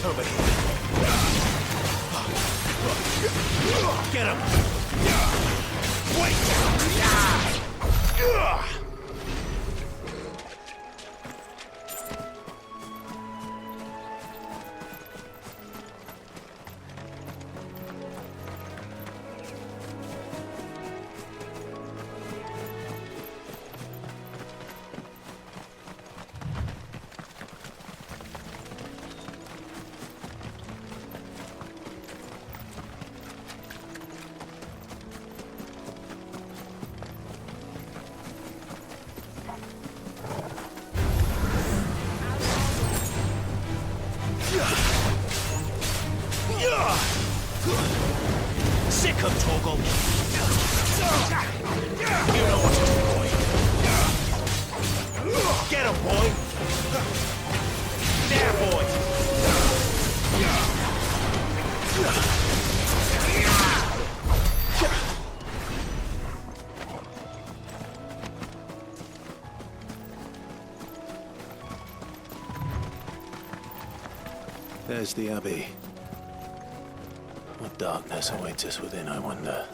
Over here. Get him! Wait! Sick of Togo. You know what to do, boy. Get him, boy. There, boy. There's the Abbey. What darkness awaits us within, I wonder?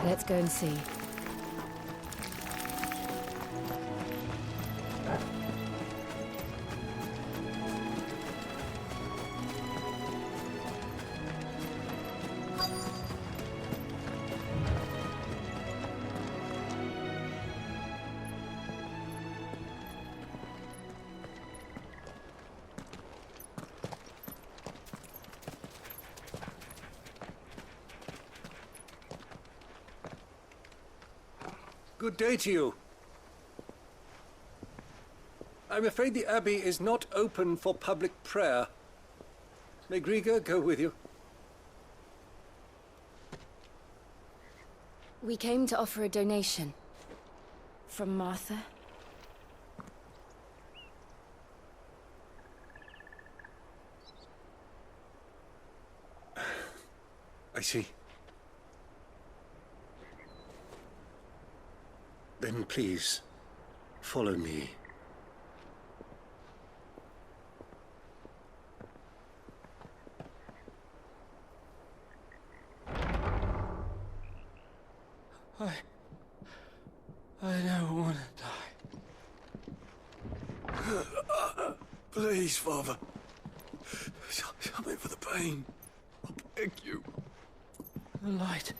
Let's go and see. Good day to you. I'm afraid the Abbey is not open for public prayer. May Grieger go with you? We came to offer a donation. From Martha. I see. Then please, follow me. I don't want to die. Please, Father. Something for the pain. I beg you. The light,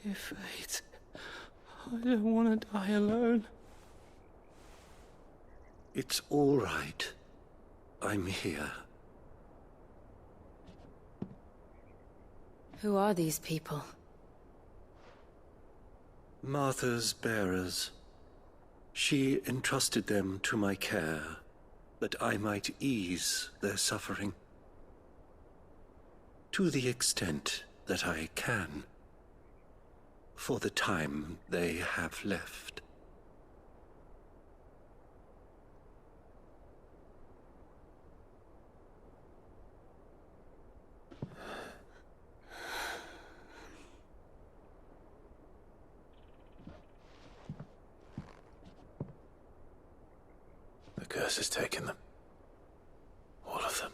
it fades. I don't want to die alone. It's all right. I'm here. Who are these people? Martha's bearers. She entrusted them to my care, that I might ease their suffering. To the extent that I can. For the time they have left. The curse has taken them. All of them.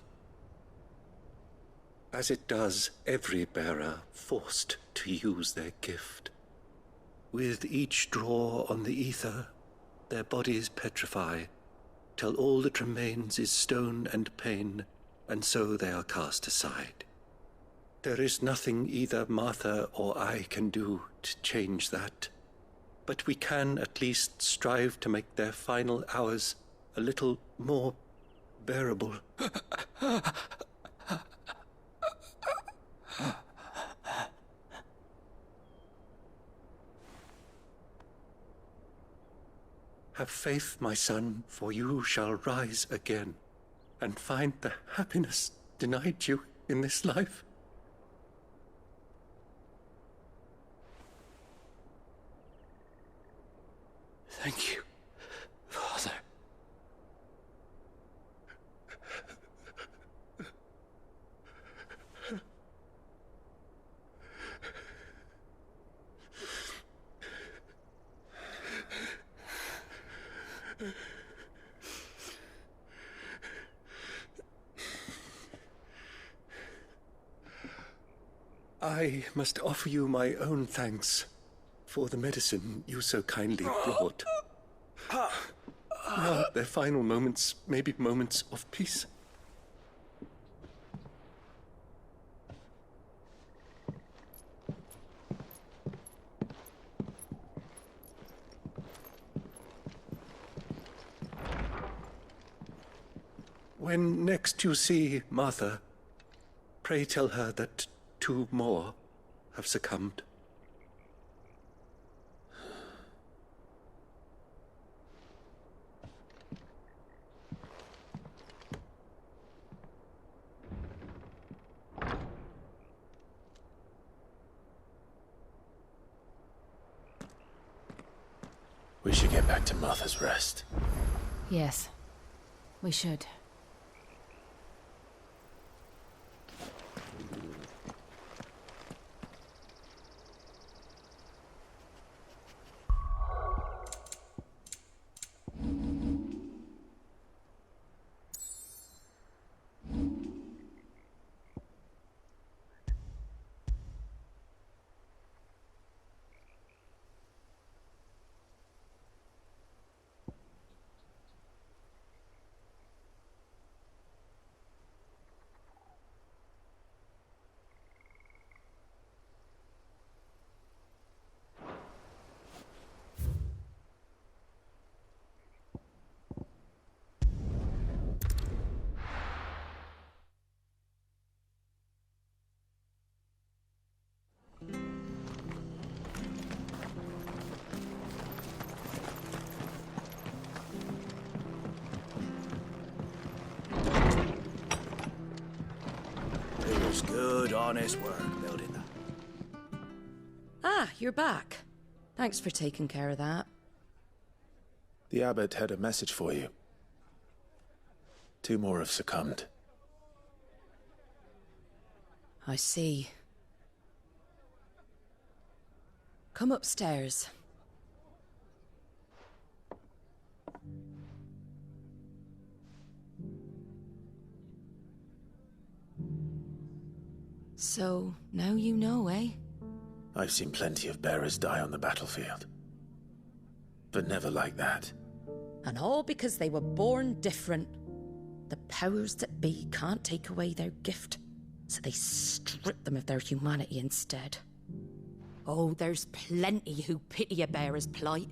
As it does every bearer forced to use their gift. With each draw on the ether, their bodies petrify, till all that remains is stone and pain, and so they are cast aside. There is nothing either Martha or I can do to change that, but we can at least strive to make their final hours a little more bearable. Have faith, my son, for you shall rise again, and find the happiness denied you in this life. Thank you, Father. I must offer you my own thanks for the medicine you so kindly brought. Now, their final moments may be moments of peace. When next you see Martha, pray tell her that 2 more have succumbed. We should get back to Martha's Rest. Yes, we should. Good, honest work building that. Ah, you're back. Thanks for taking care of that. The abbot had a message for you. 2 more have succumbed. I see. Come upstairs. So, now you know, eh? I've seen plenty of bearers die on the battlefield. But never like that. And all because they were born different. The powers that be can't take away their gift, so they strip them of their humanity instead. Oh, there's plenty who pity a bearer's plight.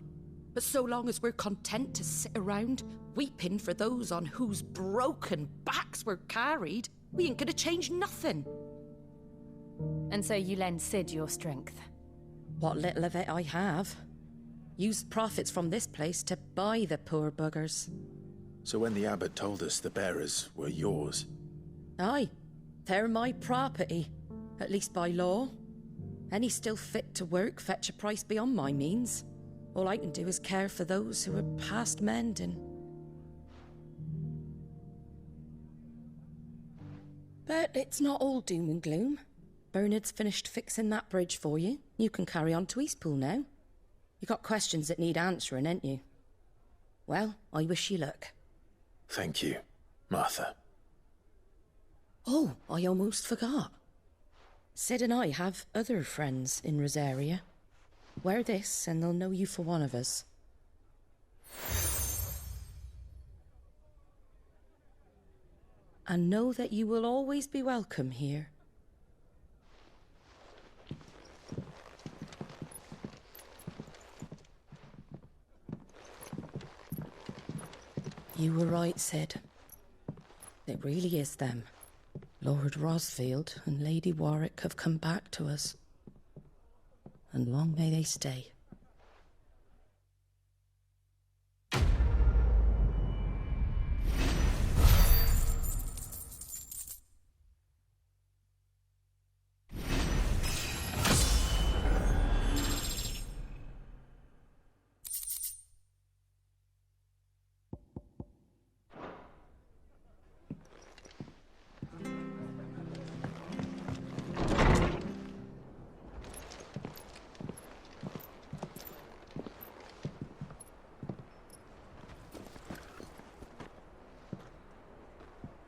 But so long as we're content to sit around, weeping for those on whose broken backs we're carried, we ain't gonna change nothing. And so you lend Sid your strength? What little of it I have. Used profits from this place to buy the poor buggers. So when the abbot told us the bearers were yours... Aye, they're my property, at least by law. Any still fit to work fetch a price beyond my means. All I can do is care for those who are past mending. But it's not all doom and gloom. Bernard's finished fixing that bridge for you. You can carry on to Eastpool now. You got questions that need answering, ain't you? Well, I wish you luck. Thank you, Martha. Oh, I almost forgot. Sid and I have other friends in Rosaria. Wear this and they'll know you for one of us. And know that you will always be welcome here. You were right, Sid. It really is them. Lord Rosfield and Lady Warwick have come back to us. And long may they stay.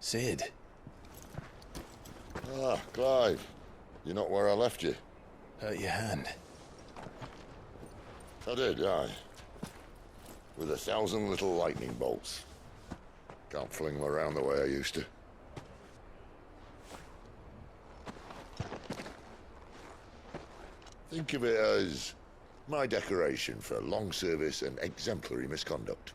Sid. Ah, Clive. You're not where I left you. Hurt your hand. I did, aye. With 1,000 little lightning bolts. Can't fling them around the way I used to. Think of it as my decoration for long service and exemplary misconduct.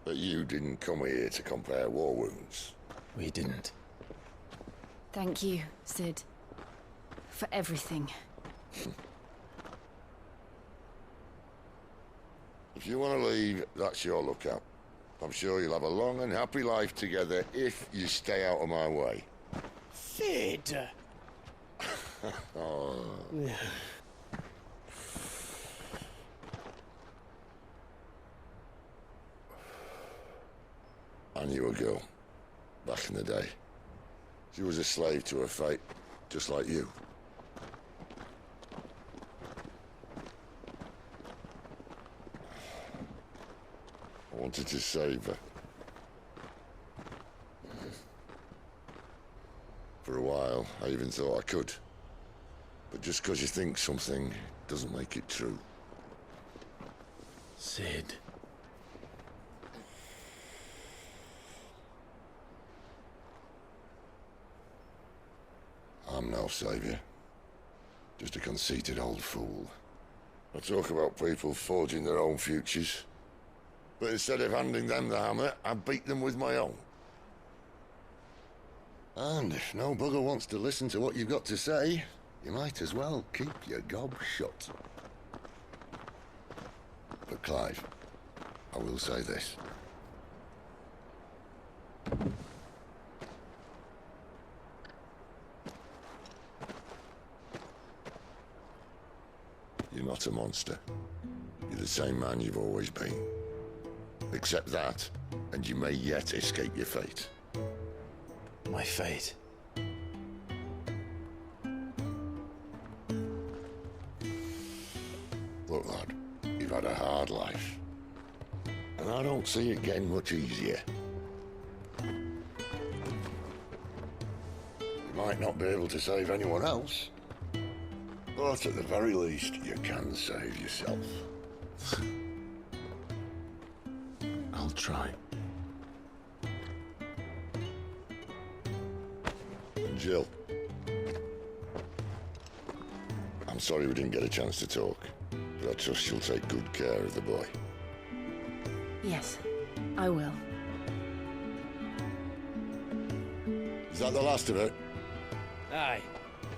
But you didn't come here to compare war wounds. We didn't. Thank you, Sid. For everything. If you want to leave, that's your lookout. I'm sure you'll have a long and happy life together if you stay out of my way. Sid! Oh. I knew a girl, back in the day. She was a slave to her fate, just like you. I wanted to save her. For a while, I even thought I could. But just because you think something doesn't make it true. Sid. I'm no savior. Just a conceited old fool. I talk about people forging their own futures. But instead of handing them the hammer, I beat them with my own. And if no bugger wants to listen to what you've got to say, you might as well keep your gob shut. But Clive, I will say this. You're not a monster. You're the same man you've always been. Accept that, and you may yet escape your fate. My fate? Look, lad, you've had a hard life. And I don't see it getting much easier. You might not be able to save anyone else, but at the very least, you can save yourself. I'll try. Jill. I'm sorry we didn't get a chance to talk, but I trust you'll take good care of the boy. Yes, I will. Is that the last of it? Aye.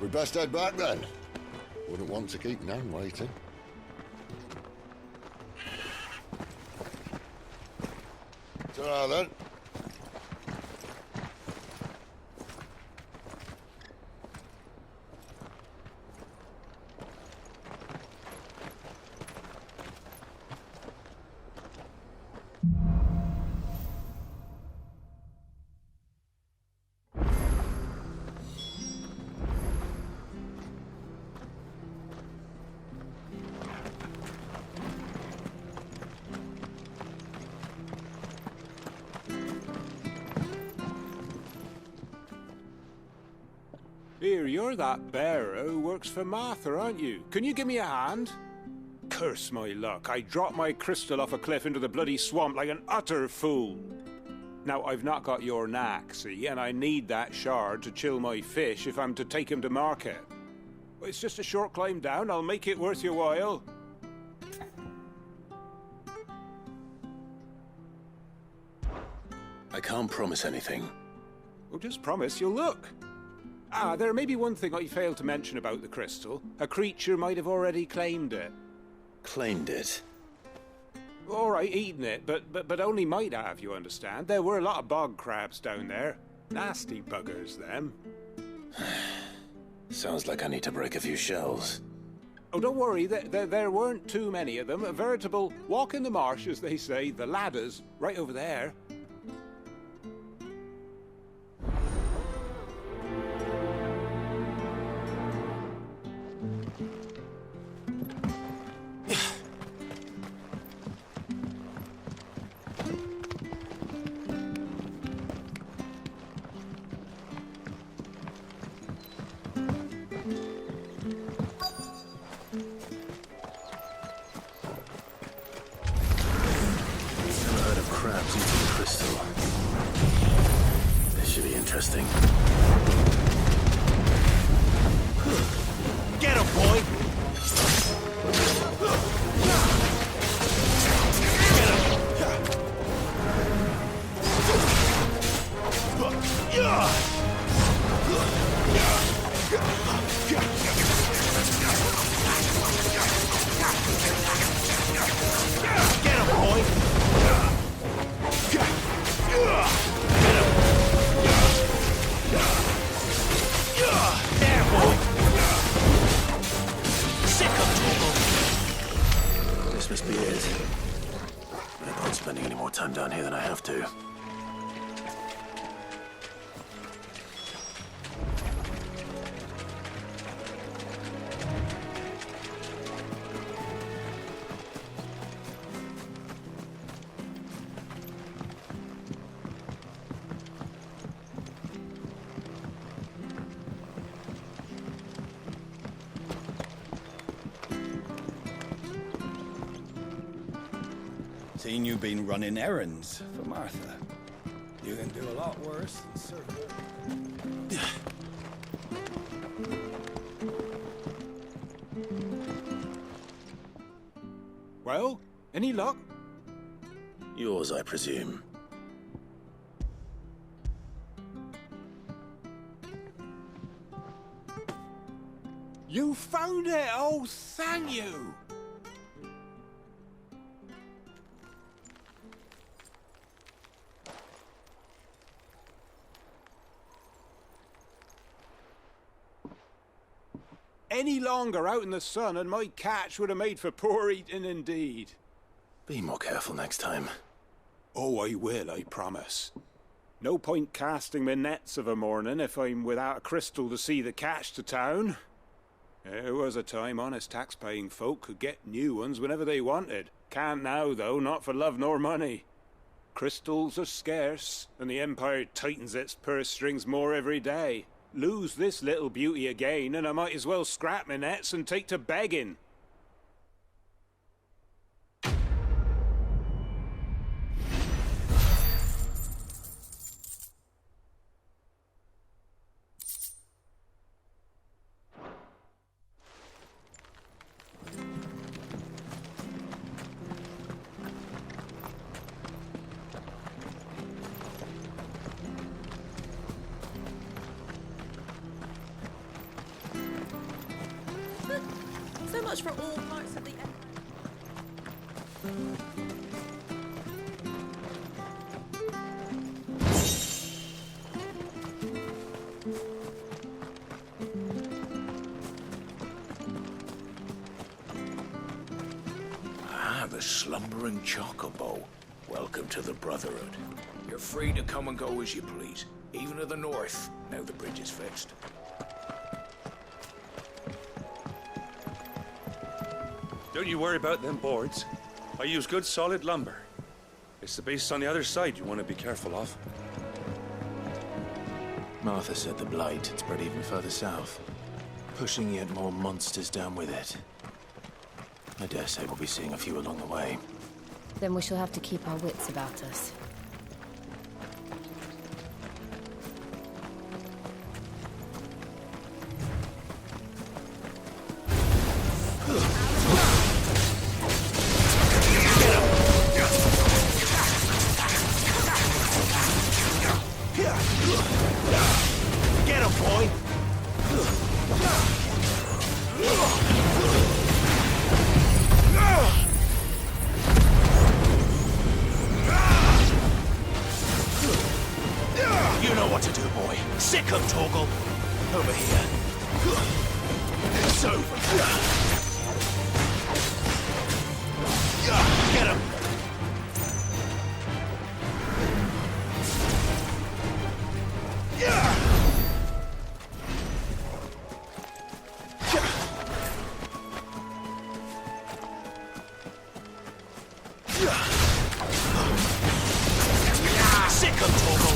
We best head back then. Wouldn't want to keep Nan waiting. Ta-ra then. Here, you're that bearer who works for Martha, aren't you? Can you give me a hand? Curse my luck, I dropped my crystal off a cliff into the bloody swamp like an utter fool. Now, I've not got your knack, see, and I need that shard to chill my fish if I'm to take him to market. It's just a short climb down, I'll make it worth your while. I can't promise anything. Well, just promise you'll look. Ah, there may be one thing I failed to mention about the crystal. A creature might have already claimed it. Claimed it? All right, eaten it, but only might have, you understand. There were a lot of bog crabs down there. Nasty buggers, them. Sounds like I need to break a few shells. Oh, don't worry, there weren't too many of them. A veritable walk in the marsh, as they say. The ladders, right over there. Get him, boy! This must be it. I'm not spending any more time down here than I have to. Seen you been running errands for Martha. You can do a lot worse than serve. Well, any luck? Yours, I presume. You found it! Oh, thank you! Any longer out in the sun and my catch would have made for poor eating indeed. Be more careful next time. Oh, I will, I promise. No point casting my nets of a morning if I'm without a crystal to see the catch to town. There was a time honest tax-paying folk could get new ones whenever they wanted. Can't now, though, not for love nor money. Crystals are scarce, and the Empire tightens its purse strings more every day. Lose this little beauty again, and I might as well scrap my nets and take to begging. So much for all parts of the empire. Ah, the slumbering chocobo. Welcome to the Brotherhood. You're free to come and go as you please, even to the north, now the bridge is fixed. Don't you worry about them boards. I use good solid lumber. It's the beasts on the other side you want to be careful of. Martha said the blight had spread even further south, pushing yet more monsters down with it. I dare say we'll be seeing a few along the way. Then we shall have to keep our wits about us. Get him, boy! You know what to do, boy. Sick him, Torgal. Over here. It's over. Get him! Sick him, Torgal.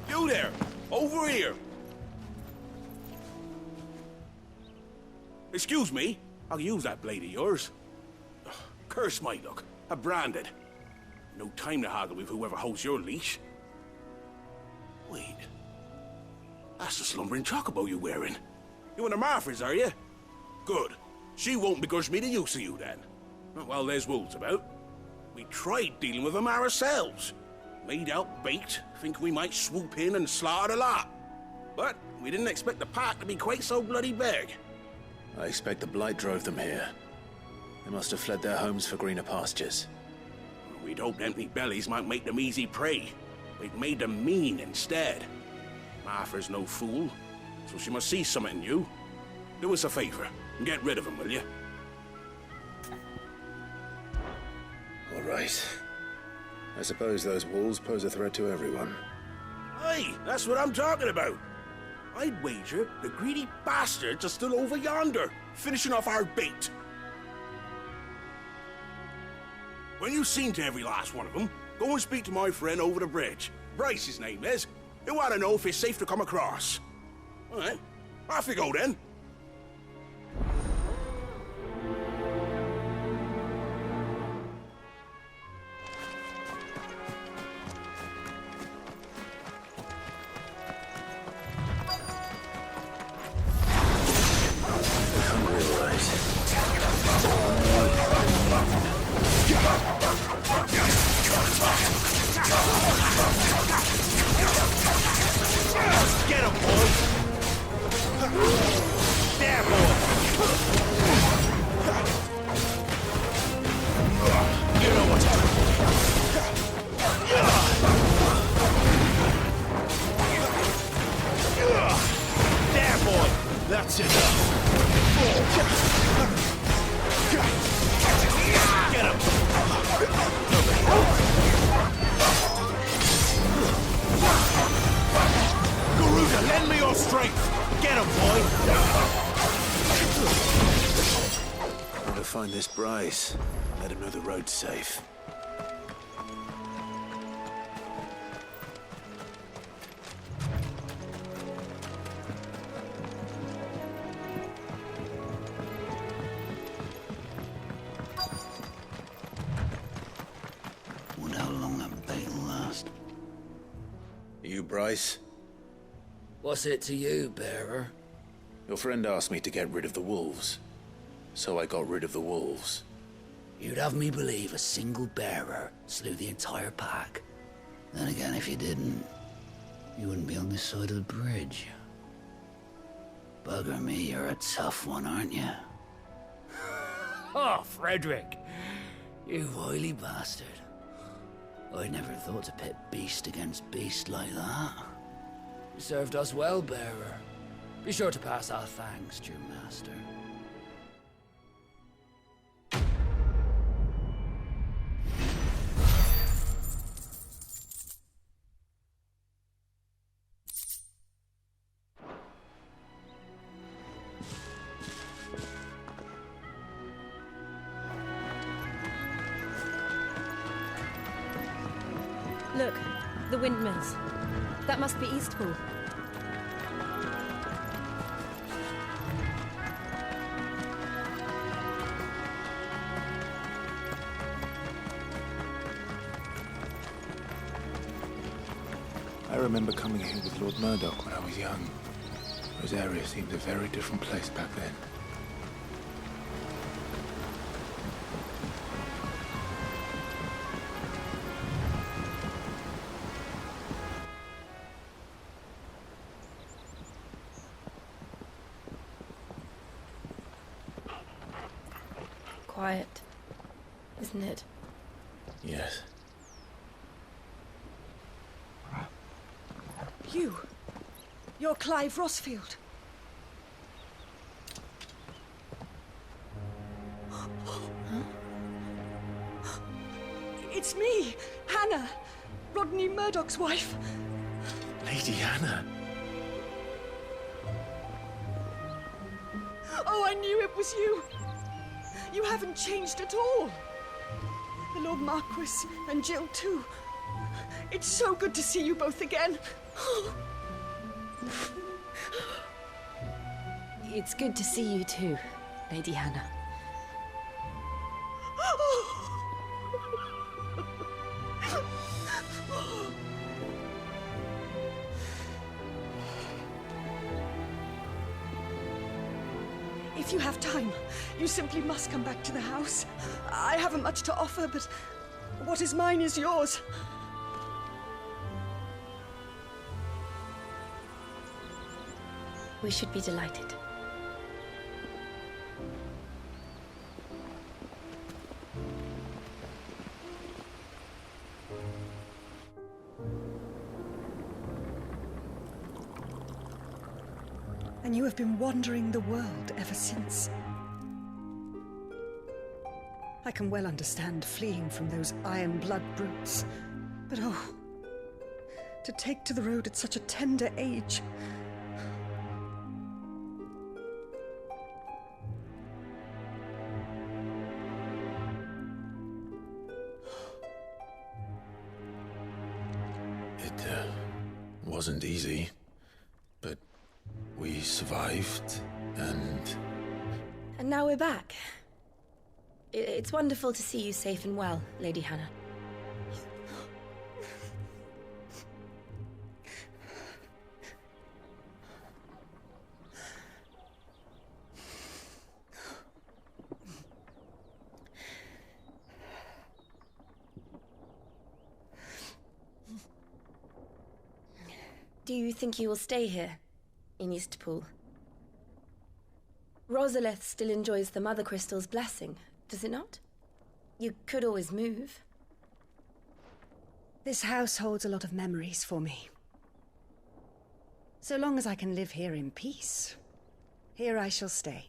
You there! Over here! Excuse me? I'll use that blade of yours. Ugh, curse my luck. I'm branded. No time to haggle with whoever holds your leash. Wait. That's the slumbering chocobo you're wearing. You and the Marthas, are you? Good. She won't begrudge me the use of you, then. Not while there's wolves about. We tried dealing with them ourselves. Made out baked, think we might swoop in and slaughter the lot. But we didn't expect the pack to be quite so bloody big. I expect the blight drove them here. They must have fled their homes for greener pastures. We'd hoped empty bellies might make them easy prey. We'd made them mean instead. Martha's no fool, so she must see something in you. Do us a favor and get rid of them, will you? All right. I suppose those wolves pose a threat to everyone. Aye, that's what I'm talking about. I'd wager the greedy bastards are still over yonder, finishing off our bait. When you've seen to every last one of them, go and speak to my friend over the bridge. Bryce, his name is. He'll want to know if it's safe to come across. All right, off you go then. Get him, boy! There, boy! You know what to do. There, boy! That's enough! Get him! Garuda, lend me your strength! Get him, boy! How to find this Bryce? Let him know the road's safe. Wonder how long that bait will last. You, Bryce? What's it to you, bearer? Your friend asked me to get rid of the wolves. So I got rid of the wolves. You'd have me believe a single bearer slew the entire pack. Then again, if you didn't, you wouldn't be on this side of the bridge. Bugger me, you're a tough one, aren't you? Oh, Frederick! You wily bastard. I never thought to pit beast against beast like that. You served us well, bearer. Be sure to pass our thanks to your master. Look, the windmills. That must be Eastpool. I remember coming here with Lord Murdoch when I was young. Rosaria seemed a very different place back then. Quiet, isn't it? Yes. You're Clive Rosfield. It's me, Hannah, Rodney Murdoch's wife. Lady Hannah. Oh, I knew it was you. You haven't changed at all. The Lord Marquis and Jill too. It's so good to see you both again. It's good to see you too. Lady Hannah. If you have time, you simply must come back to the house. I haven't much to offer, but what is mine is yours. We should be delighted. And you have been wandering the world ever since. I can well understand fleeing from those iron blood brutes, but oh, to take to the road at such a tender age. It wasn't easy, but we survived, and... And now we're back. It's wonderful to see you safe and well, Lady Hannah. Do you think you will stay here, in Eastpool? Rosalith still enjoys the Mother Crystal's blessing, does it not? You could always move. This house holds a lot of memories for me. So long as I can live here in peace, here I shall stay.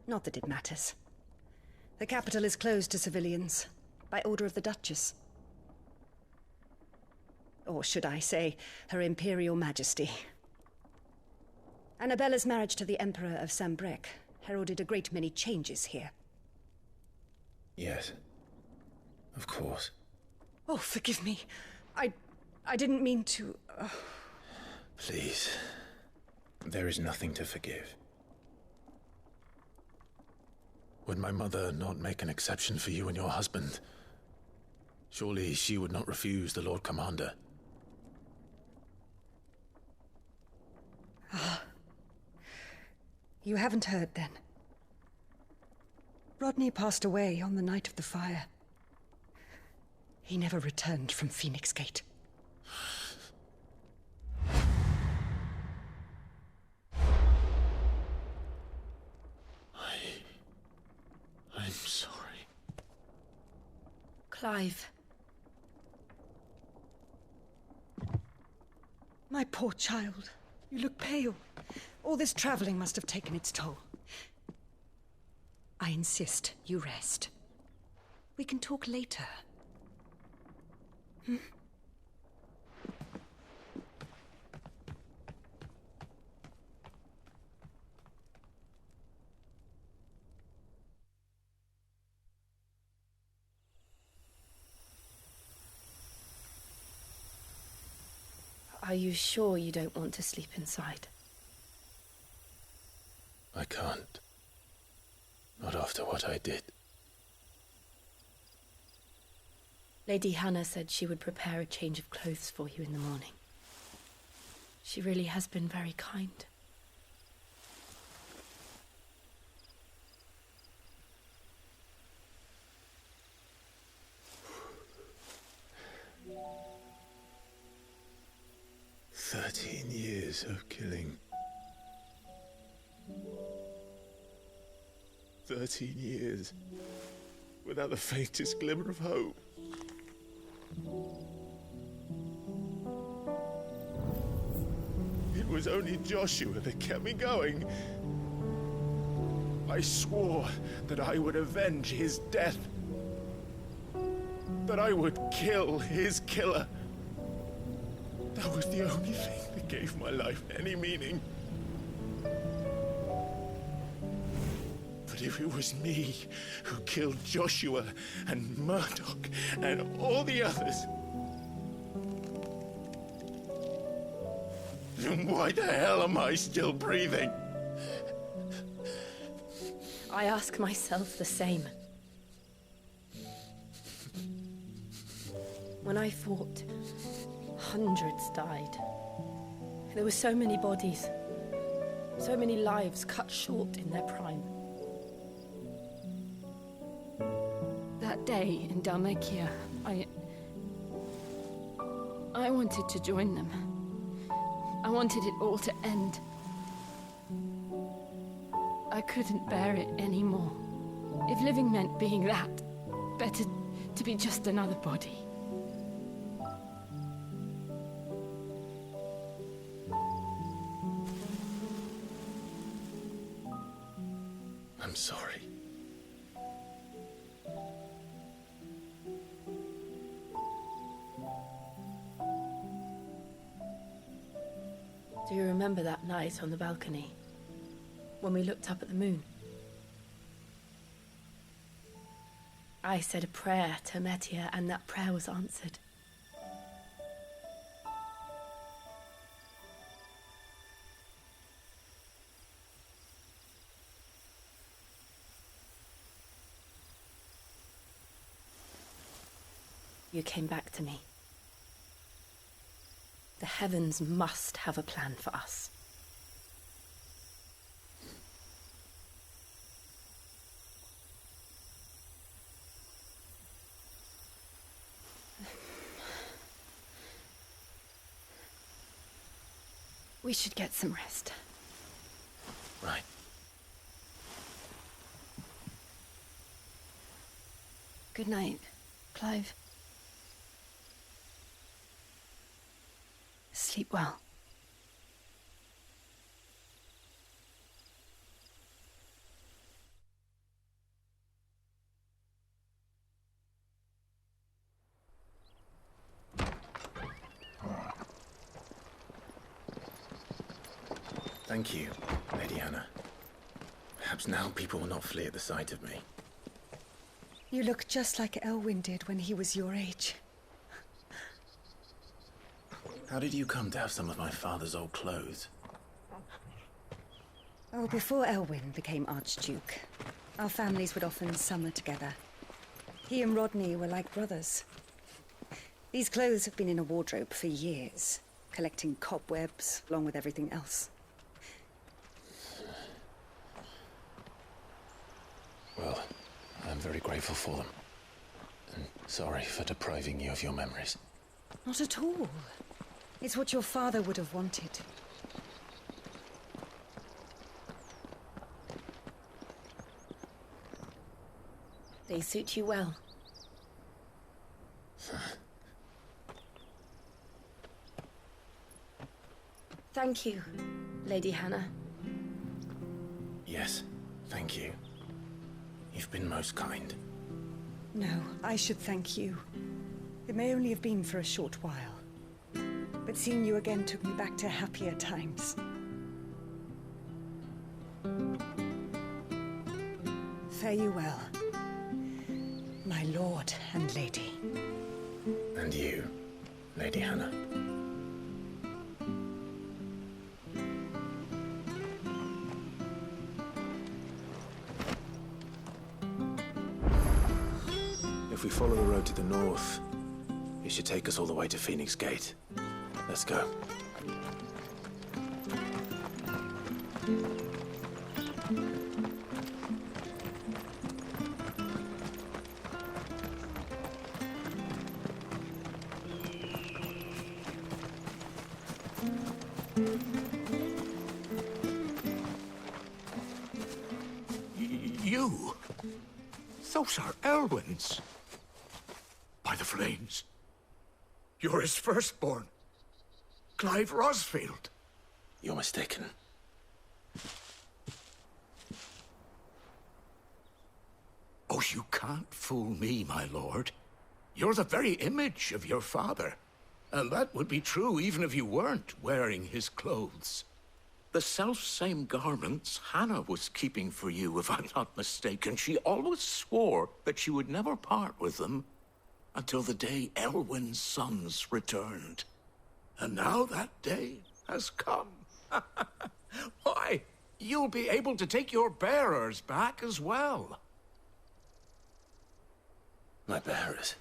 Not that it matters. The capital is closed to civilians, by order of the Duchess. Or should I say, Her Imperial Majesty. Annabella's marriage to the Emperor of Sambrec heralded a great many changes here. Yes, of course. Oh, forgive me. I didn't mean to... Please. There is nothing to forgive. Would my mother not make an exception for you and your husband? Surely she would not refuse the Lord Commander. Ah. You haven't heard, then. Rodney passed away on the night of the fire. He never returned from Phoenix Gate. I'm sorry. Clive. My poor child. You look pale. All this traveling must have taken its toll. I insist you rest. We can talk later. Hmm? Are you sure you don't want to sleep inside? I can't. Not after what I did. Lady Hannah said she would prepare a change of clothes for you in the morning. She really has been very kind. Years of killing. 13 years without the faintest glimmer of hope. It was only Joshua that kept me going. I swore that I would avenge his death. That I would kill his killer. That was the only thing that gave my life any meaning. But if it was me who killed Joshua and Murdoch and all the others, then why the hell am I still breathing? I ask myself the same. When I fought, hundreds died. There were so many bodies, so many lives cut short in their prime. That day in Dalmacia, I wanted to join them. I wanted it all to end. I couldn't bear it anymore. If living meant being that, better to be just another body. I'm sorry. Do you remember that night on the balcony? When we looked up at the moon? I said a prayer to Metia, and that prayer was answered. You came back to me. The heavens must have a plan for us. We should get some rest. Right. Good night, Clive. Sleep well. Thank you, Lady Hannah. Perhaps now people will not flee at the sight of me. You look just like Elwyn did when he was your age. How did you come to have some of my father's old clothes? Oh, before Elwyn became Archduke, our families would often summer together. He and Rodney were like brothers. These clothes have been in a wardrobe for years, collecting cobwebs along with everything else. Well, I'm very grateful for them. And sorry for depriving you of your memories. Not at all. It's what your father would have wanted. They suit you well. Thank you, Lady Hannah. Yes, thank you. You've been most kind. No, I should thank you. It may only have been for a short while, but seeing you again took me back to happier times. Fare you well, my lord and lady. And you, Lady Hannah. If we follow the road to the north, it should take us all the way to Phoenix Gate. Let's go. You? Those are Elwyn's. By the flames. You're his firstborn. Clive Rosfield. You're mistaken. Oh, you can't fool me, my lord. You're the very image of your father. And that would be true even if you weren't wearing his clothes. The self-same garments Hannah was keeping for you, if I'm not mistaken. She always swore that she would never part with them until the day Elwyn's sons returned. And now that day has come. Why, you'll be able to take your bearers back as well. My bearers?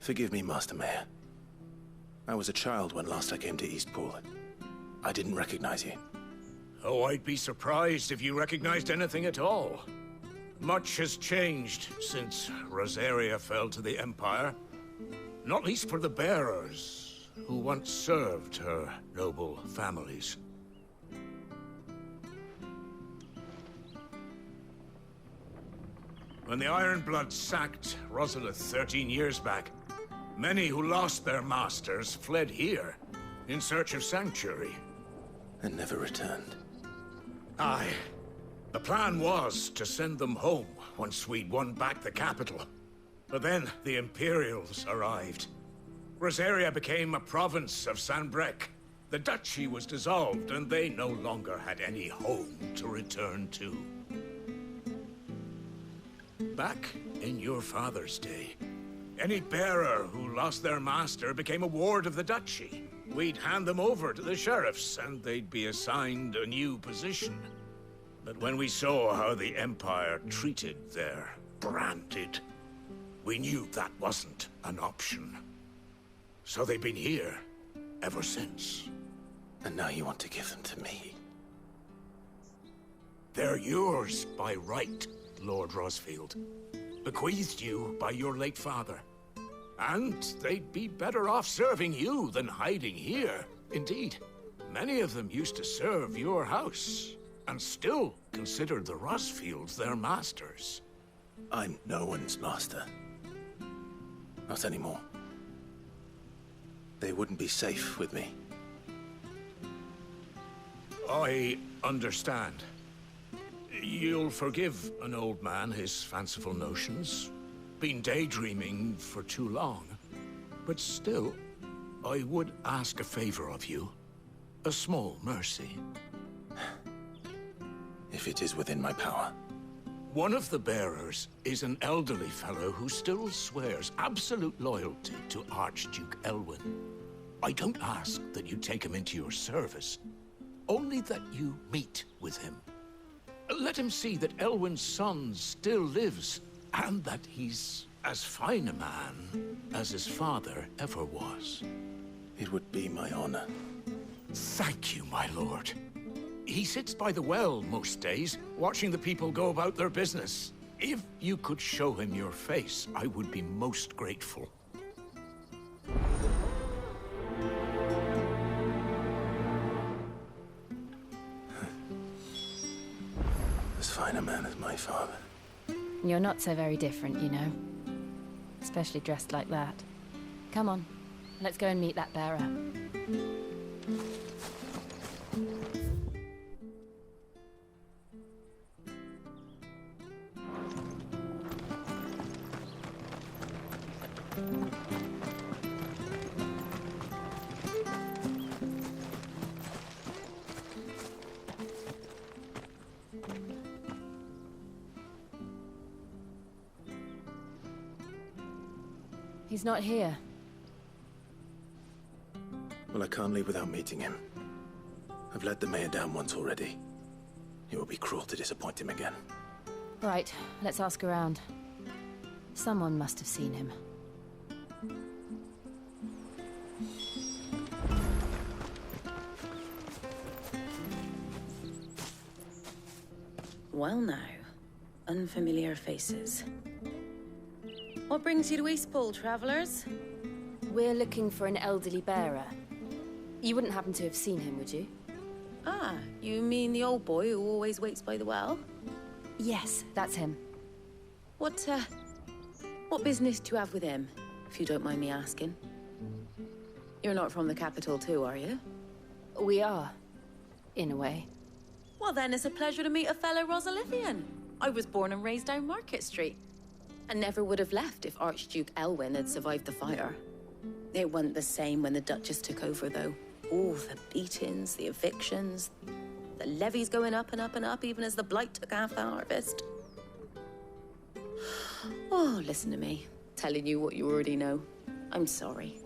Forgive me, Master Mayor. I was a child when last I came to Eastpool. I didn't recognize you. Oh, I'd be surprised if you recognized anything at all. Much has changed since Rosaria fell to the Empire. Not least for the bearers, who once served her noble families. When the Ironbloods sacked Rosalith 13 years back, many who lost their masters fled here in search of sanctuary. And never returned. Aye. The plan was to send them home once we'd won back the capital. But then the Imperials arrived. Rosaria became a province of Sanbreque. The duchy was dissolved, and they no longer had any home to return to. Back in your father's day, any bearer who lost their master became a ward of the duchy. We'd hand them over to the sheriffs, and they'd be assigned a new position. But when we saw how the Empire treated their branded, we knew that wasn't an option. So they've been here ever since. And now you want to give them to me? They're yours by right, Lord Rosfield. Bequeathed you by your late father. And they'd be better off serving you than hiding here. Indeed, many of them used to serve your house, and still considered the Rosfields their masters. I'm no one's master. Not anymore. They wouldn't be safe with me. I understand. You'll forgive an old man his fanciful notions. Been daydreaming for too long. But still, I would ask a favor of you. A small mercy. If it is within my power. One of the bearers is an elderly fellow who still swears absolute loyalty to Archduke Elwyn. I don't ask that you take him into your service, only that you meet with him. Let him see that Elwyn's son still lives, and that he's as fine a man as his father ever was. It would be my honor. Thank you, my lord. He sits by the well most days, watching the people go about their business. If you could show him your face, I would be most grateful. As fine a man as my father. You're not so very different, you know. Especially dressed like that. Come on, let's go and meet that bearer. He's not here. Well, I can't leave without meeting him. I've let the mayor down once already. It would be cruel to disappoint him again. Right, let's ask around. Someone must have seen him. Well now, unfamiliar faces. What brings you to Eastpool, travellers? We're looking for an elderly bearer. You wouldn't happen to have seen him, would you? Ah, you mean the old boy who always waits by the well? Yes, that's him. What business do you have with him, if you don't mind me asking? You're not from the capital too, are you? We are, in a way. Well then, it's a pleasure to meet a fellow Rosalithian. I was born and raised down Market Street. And never would have left if Archduke Elwyn had survived the fire. It wasn't the same when the Duchess took over, though. All the beatings, the evictions, The levy's going up and up and up, even as the blight took half the harvest. Oh, listen to me. Telling you what you already know. I'm sorry.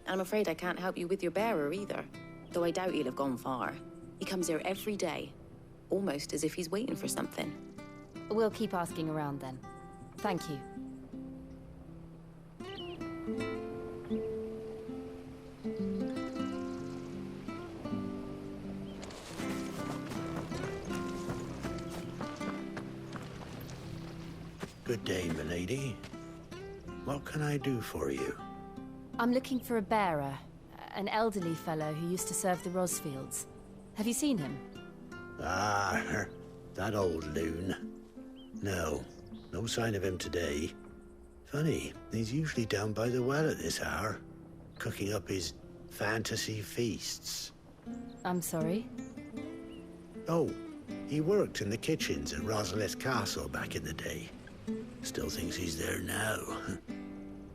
And I'm afraid I can't help you with your bearer either. Though I doubt he'll have gone far. He comes here every day. Almost as if he's waiting for something. We'll keep asking around then. Thank you. Good day, milady. What can I do for you? I'm looking for a bearer. An elderly fellow who used to serve the Rosfields. Have you seen him? Ah, that old loon. No sign of him today. Funny, he's usually down by the well at this hour, cooking up his fantasy feasts. I'm sorry? Oh, he worked in the kitchens at Rosalith Castle back in the day. Still thinks he's there now.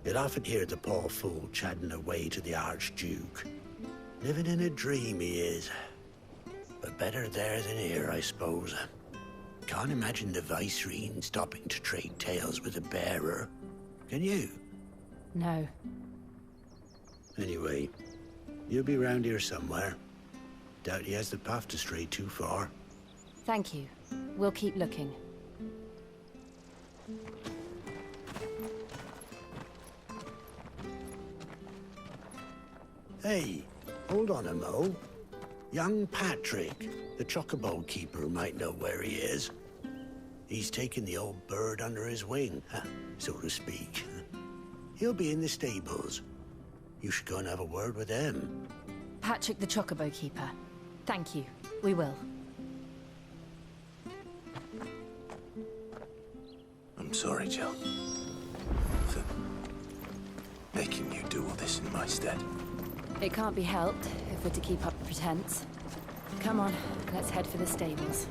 You'll often hear the poor fool chatting away to the Archduke. Living in a dream he is. But better there than here, I suppose. Can't imagine the Vicereine stopping to trade tales with a bearer. Can you? No. Anyway, you'll be round here somewhere. Doubt he has the path to stray too far. Thank you. We'll keep looking. Hey, hold on a mo. Young Patrick, the chocobo keeper, might know where he is. He's taken the old bird under his wing, so to speak. He'll be in the stables. You should go and have a word with him. Patrick the chocobo keeper. Thank you. We will. I'm sorry, Jill. For making you do all this in my stead. It can't be helped if we're to keep up pretense. Come on, let's head for the stables.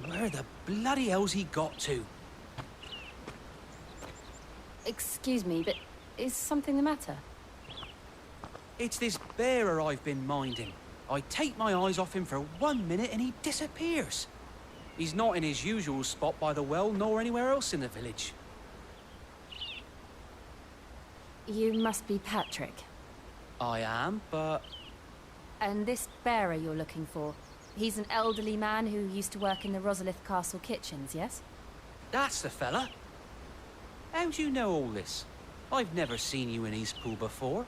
Where the bloody hell's he got to? Excuse me, but is something the matter? It's this bearer I've been minding. I take my eyes off him for 1 minute and he disappears. He's not in his usual spot by the well, nor anywhere else in the village. You must be Patrick. I am, but... And this bearer you're looking for, he's an elderly man who used to work in the Rosalith Castle kitchens, yes? That's the fella. How do you know all this? I've never seen you in Eastpool before,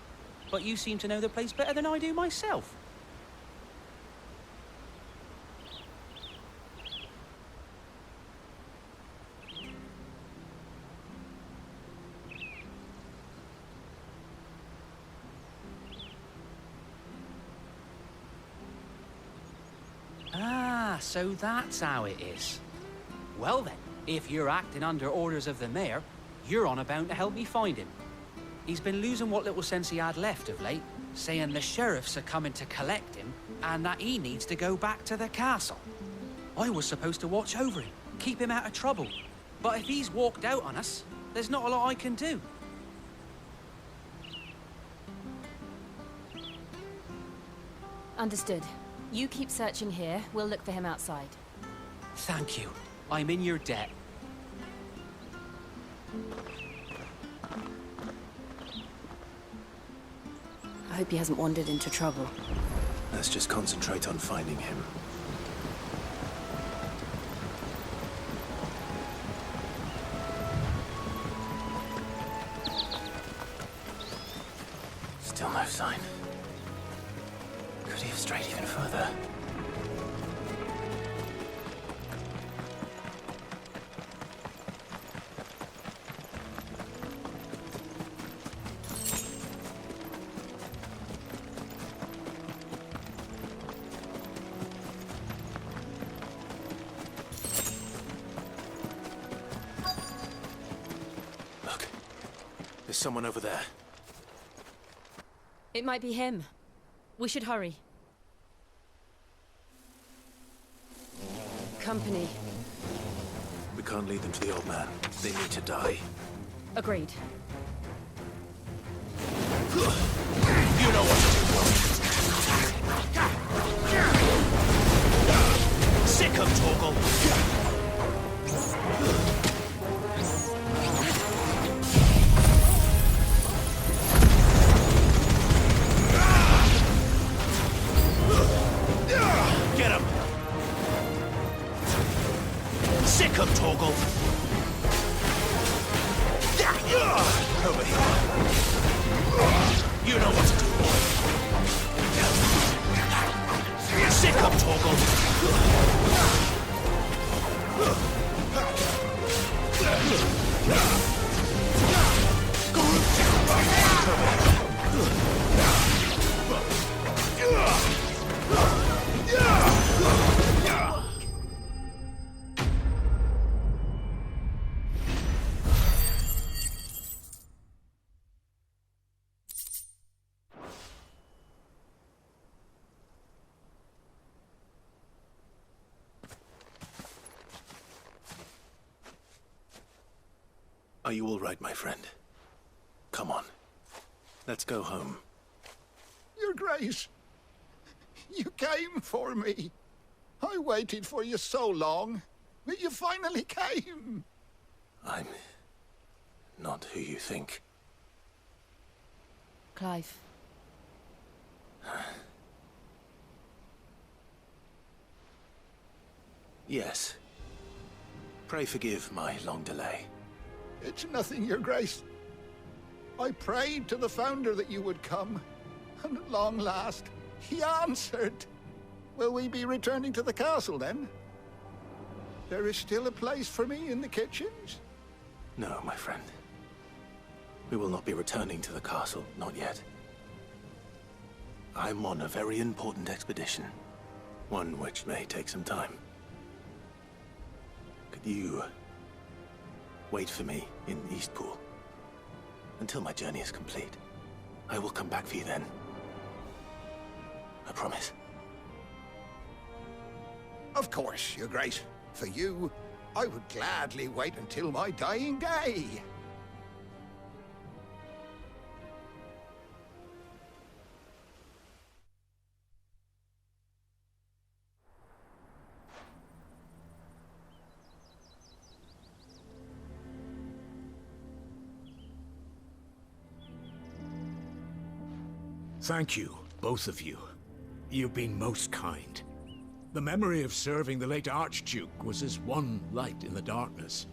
but you seem to know the place better than I do myself. Ah, so that's how it is. Well then, if you're acting under orders of the mayor, you're on about to help me find him. He's been losing what little sense he had left of late, saying the sheriffs are coming to collect him and that he needs to go back to the castle. I was supposed to watch over him, keep him out of trouble. But if he's walked out on us, there's not a lot I can do. Understood. You keep searching here, we'll look for him outside. Thank you. I'm in your debt. I hope he hasn't wandered into trouble. Let's just concentrate on finding him. Still no sign. Could he have strayed even further? Look, there's someone over there. It might be him. We should hurry. company. We can't lead them to the old man. They need to die. Agreed. You know what to do, sick of Torgal! Get him! Sick of Torgal! Over here. You know what to do. Sick of Torgal! Are you all right, my friend? Come on. Let's go home. Your Grace, you came for me. I waited for you so long, but you finally came. I'm not who you think. Clive. Yes. Pray forgive my long delay. It's nothing, Your Grace. I prayed to the Founder that you would come, and at long last, he answered. Will we be returning to the castle, then? There is still a place for me in the kitchens? No, my friend. We will not be returning to the castle, not yet. I'm on a very important expedition, one which may take some time. Could you wait for me in Eastpool until my journey is complete? I will come back for you then. I promise. Of course, Your Grace. For you, I would gladly wait until my dying day. Thank you, both of you. You've been most kind. The memory of serving the late Archduke was as one light in the darkness,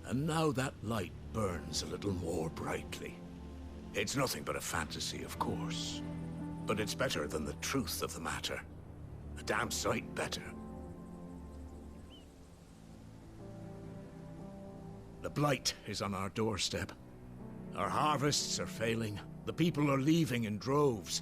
and now that light burns a little more brightly. It's nothing but a fantasy, of course, but it's better than the truth of the matter. A damn sight better. The blight is on our doorstep. Our harvests are failing. The people are leaving in droves.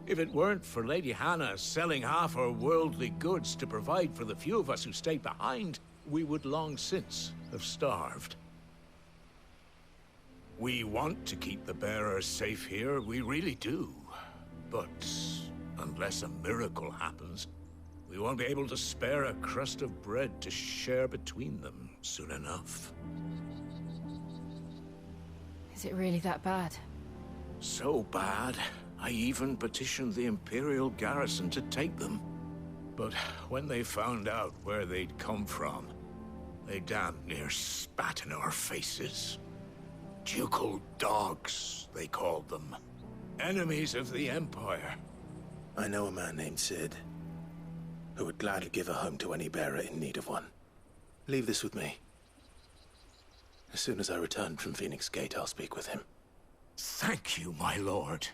If it weren't for Lady Hannah selling half her worldly goods to provide for the few of us who stayed behind, we would long since have starved. We want to keep the bearers safe here, we really do. But unless a miracle happens, we won't be able to spare a crust of bread to share between them soon enough. Is it really that bad? So bad, I even petitioned the Imperial garrison to take them. But when they found out where they'd come from, they damn near spat in our faces. Ducal dogs, they called them. Enemies of the Empire. I know a man named Sid, who would gladly give a home to any bearer in need of one. Leave this with me. As soon as I return from Phoenix Gate, I'll speak with him. Thank you, my lord.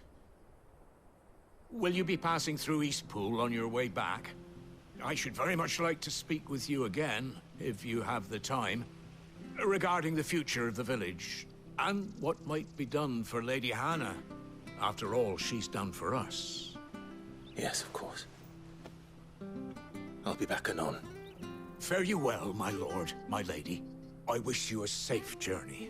Will you be passing through Eastpool on your way back? I should very much like to speak with you again, if you have the time, regarding the future of the village, and what might be done for Lady Hannah. After all she's done for us. Yes, of course. I'll be back anon. Fare you well, my lord, my lady. I wish you a safe journey.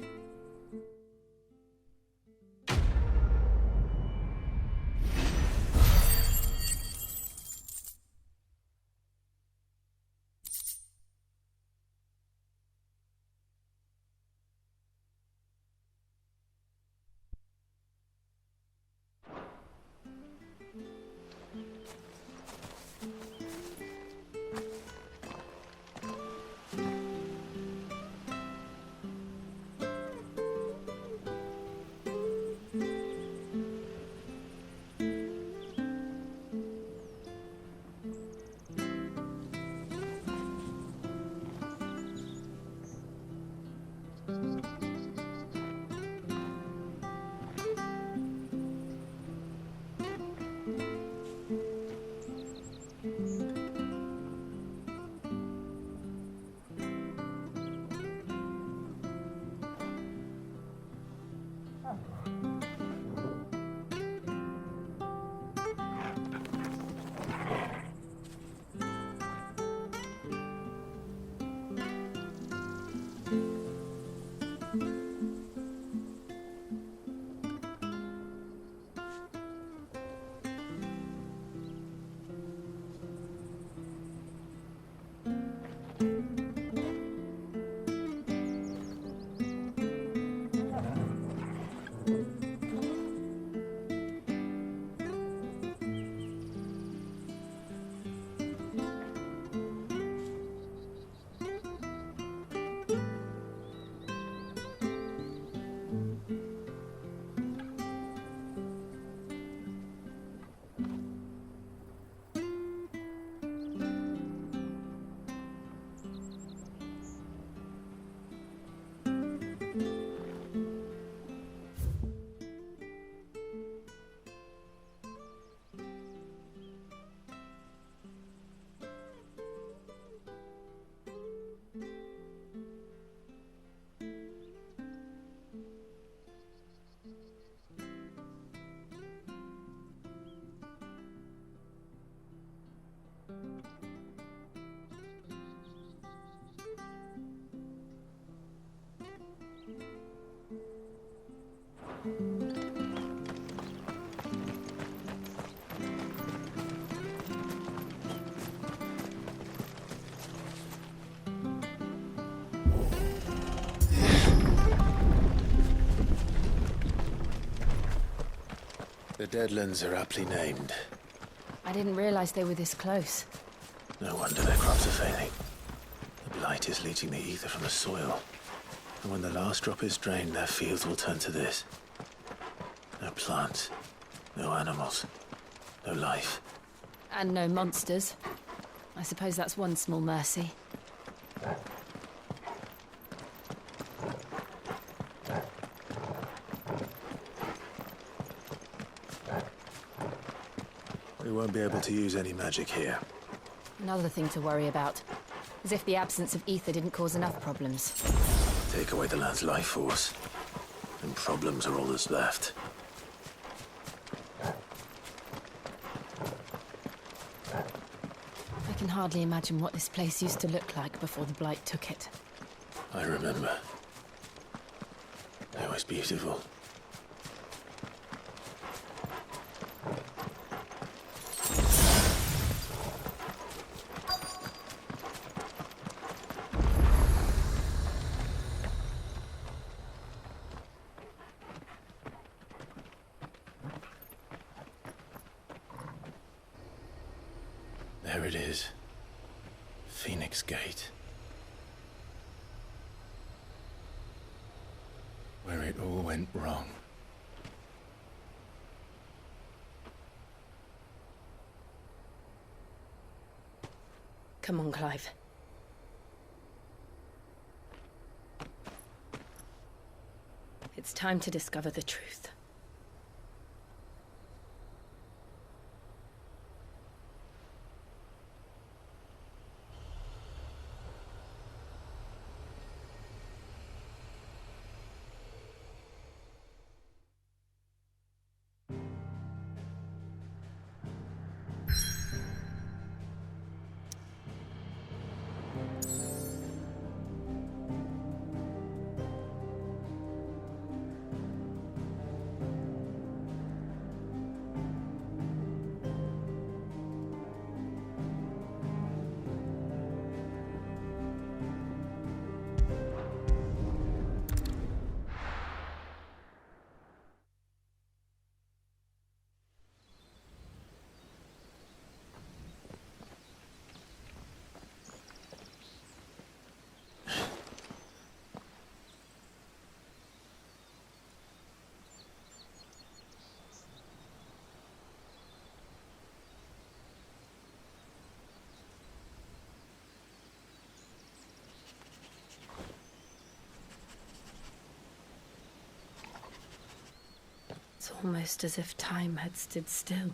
The Deadlands are aptly named. I didn't realize they were this close. No wonder their crops are failing. The blight is leaching the ether from the soil. And when the last drop is drained, their fields will turn to this. No plants, no animals, no life. And no monsters. I suppose that's one small mercy. We won't be able to use any magic here. Another thing to worry about. As if the absence of ether didn't cause enough problems. Take away the land's life force, and problems are all that's left. I can hardly imagine what this place used to look like before the blight took it. I remember. It was beautiful. There it is. Phoenix Gate. Where it all went wrong. Come on, Clive. It's time to discover the truth. It's almost as if time had stood still.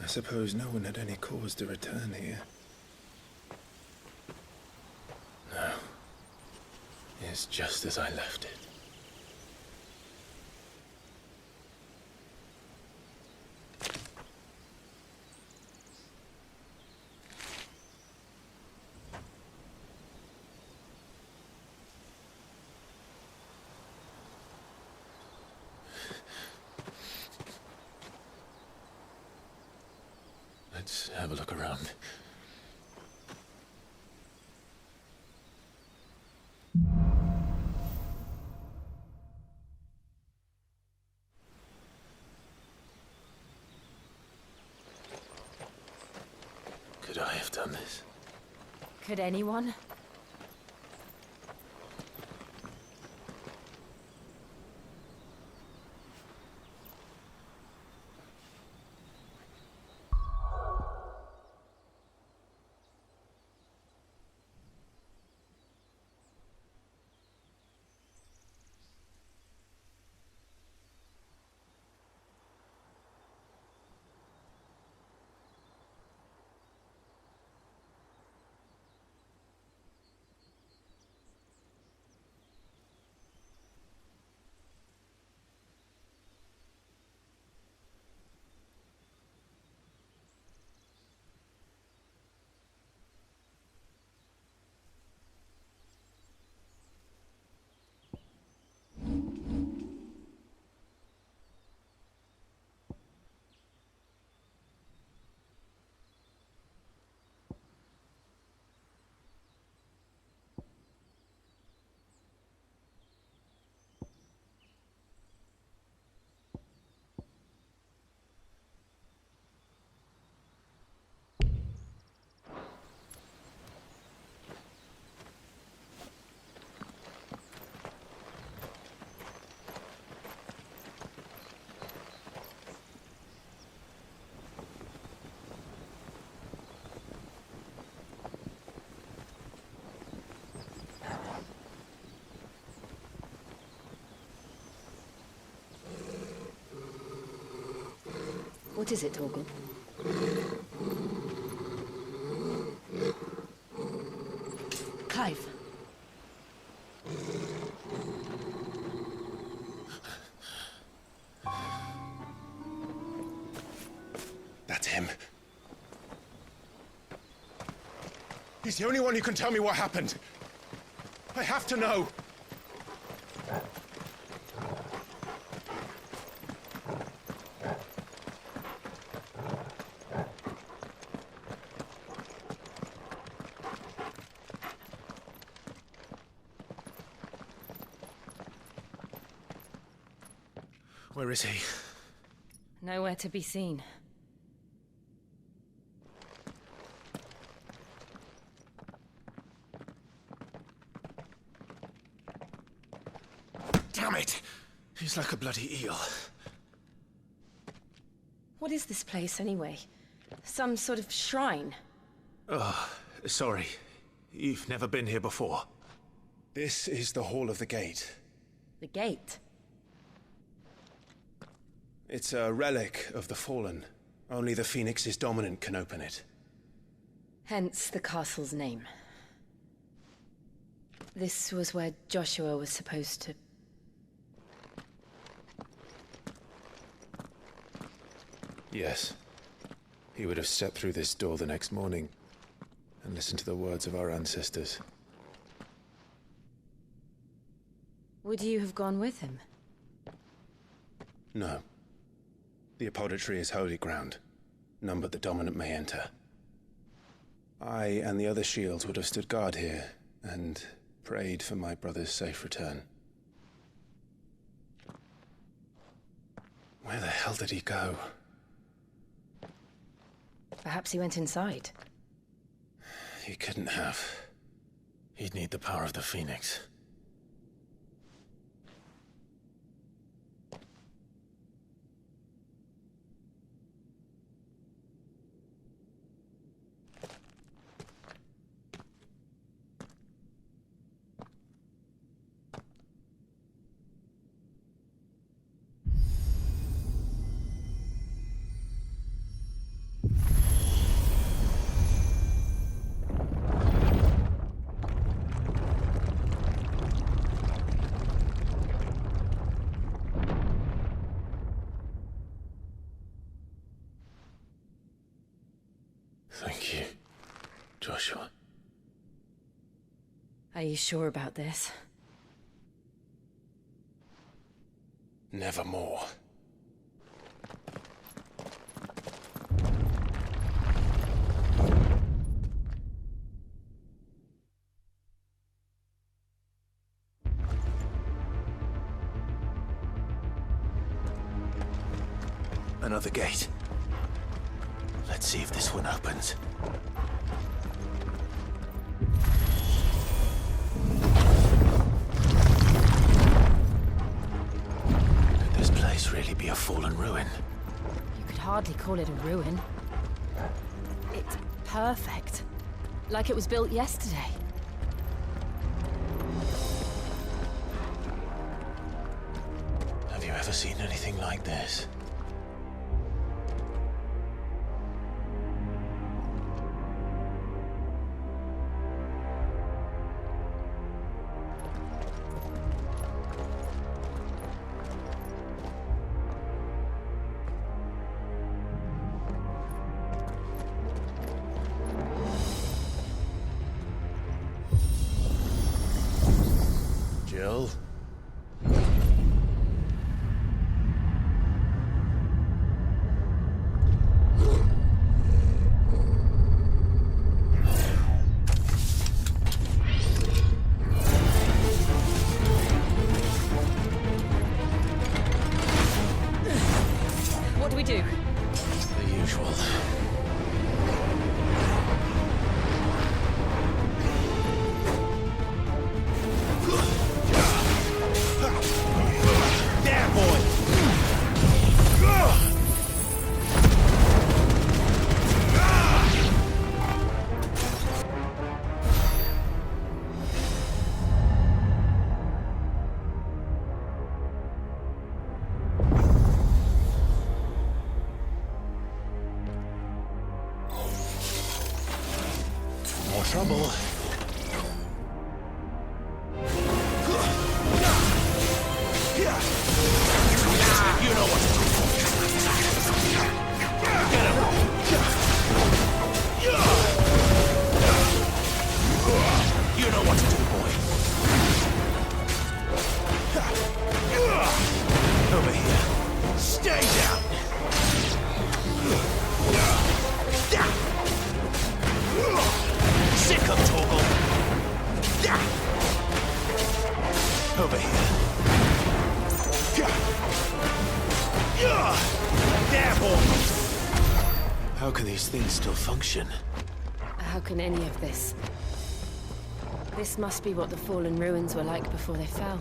I suppose no one had any cause to return here. No. It's just as I left it. Let's have a look around. Could I have done this? Could anyone? What is it, Torgal? Clive. That's him. He's the only one who can tell me what happened. I have to know. Where is he? Nowhere to be seen. Damn it! He's like a bloody eel. What is this place, anyway? Some sort of shrine? Oh, sorry. You've never been here before. This is the Hall of the Gate. The gate? It's a relic of the Fallen. Only the Phoenix's dominant can open it. Hence the castle's name. This was where Joshua was supposed to... Yes. He would have stepped through this door the next morning and listened to the words of our ancestors. Would you have gone with him? No. The apodatory is holy ground. None but the dominant may enter. I and the other shields would have stood guard here and prayed for my brother's safe return. Where the hell did he go? Perhaps he went inside. He couldn't have. He'd need the power of the Phoenix. Thank you, Joshua. Are you sure about this? Nevermore. Another gate. Let's see if this one opens. Could this place really be a fallen ruin? You could hardly call it a ruin. It's perfect. Like it was built yesterday. Have you ever seen anything like this? more trouble. You know what to do. Get him. You know what to do, boy. Over here. Stay down. Sick of Toggle. Over here. There, boy. How can these things still function? How can any of this? This must be what the fallen ruins were like before they fell.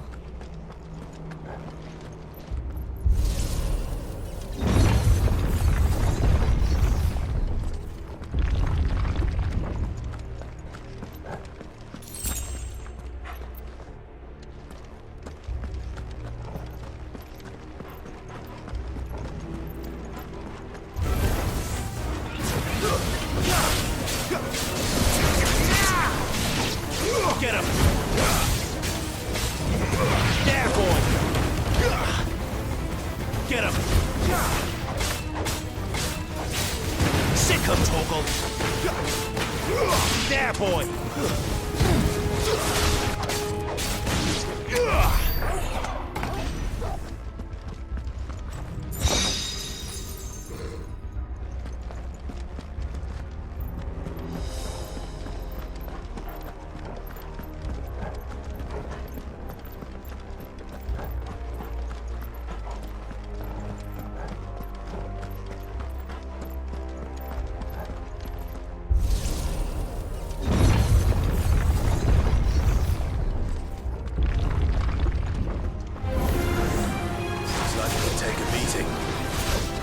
Get him! There, boy! Get him! Sick of Toggle! There, boy!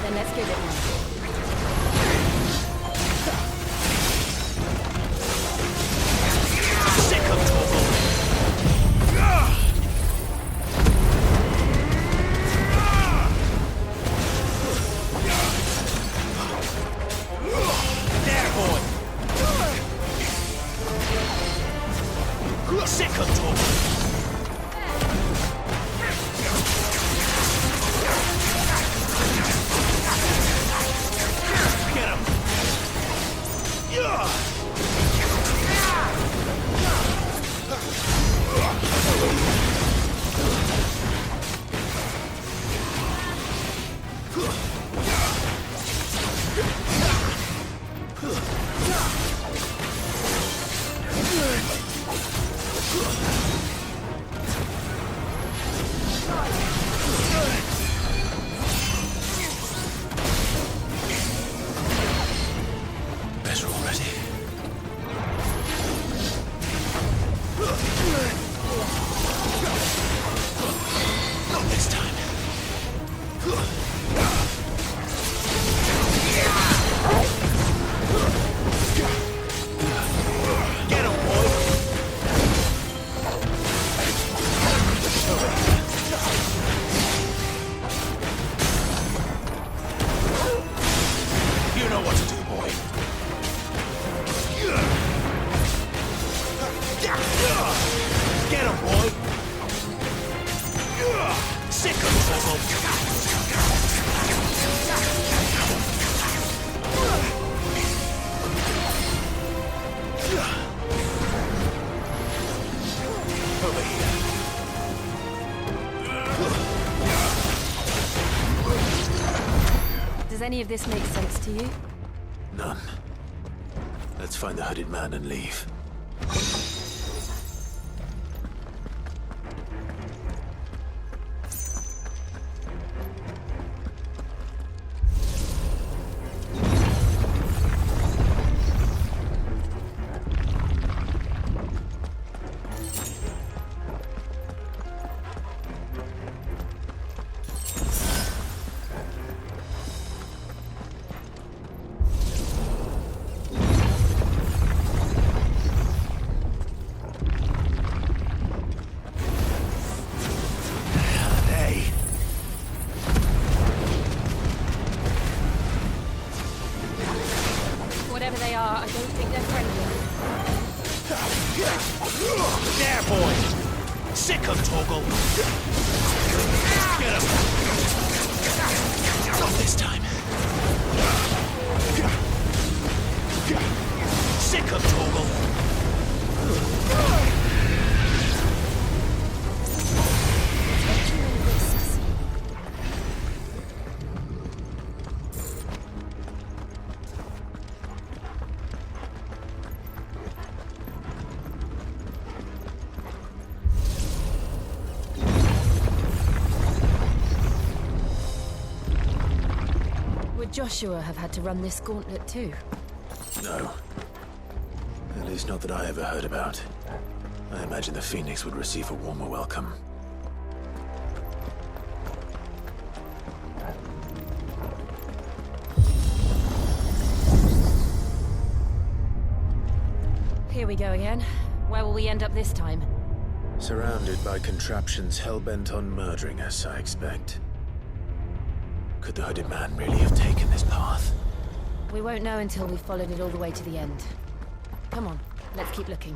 Then let's give it one. Sick of Toggle! There, boy! Sick of Toggle! Get him! Better already. Not this time. Get him, boy! You know what to do, boy. Get him, boy! Sick of trouble! Over here. Does any of this make sense to you? None. Let's find the hooded man and leave. Whatever they are, I don't think they're friendly. There, boy! Sick him, Toggle! Get him! Not this time. Sick him, Toggle! Joshua have had to run this gauntlet too? No. At least not that I ever heard about. I imagine the Phoenix would receive a warmer welcome. Here we go again. Where will we end up this time? Surrounded by contraptions hell-bent on murdering us, I expect. Could the hooded man really have taken this path? We won't know until we've followed it all the way to the end. Come on, let's keep looking.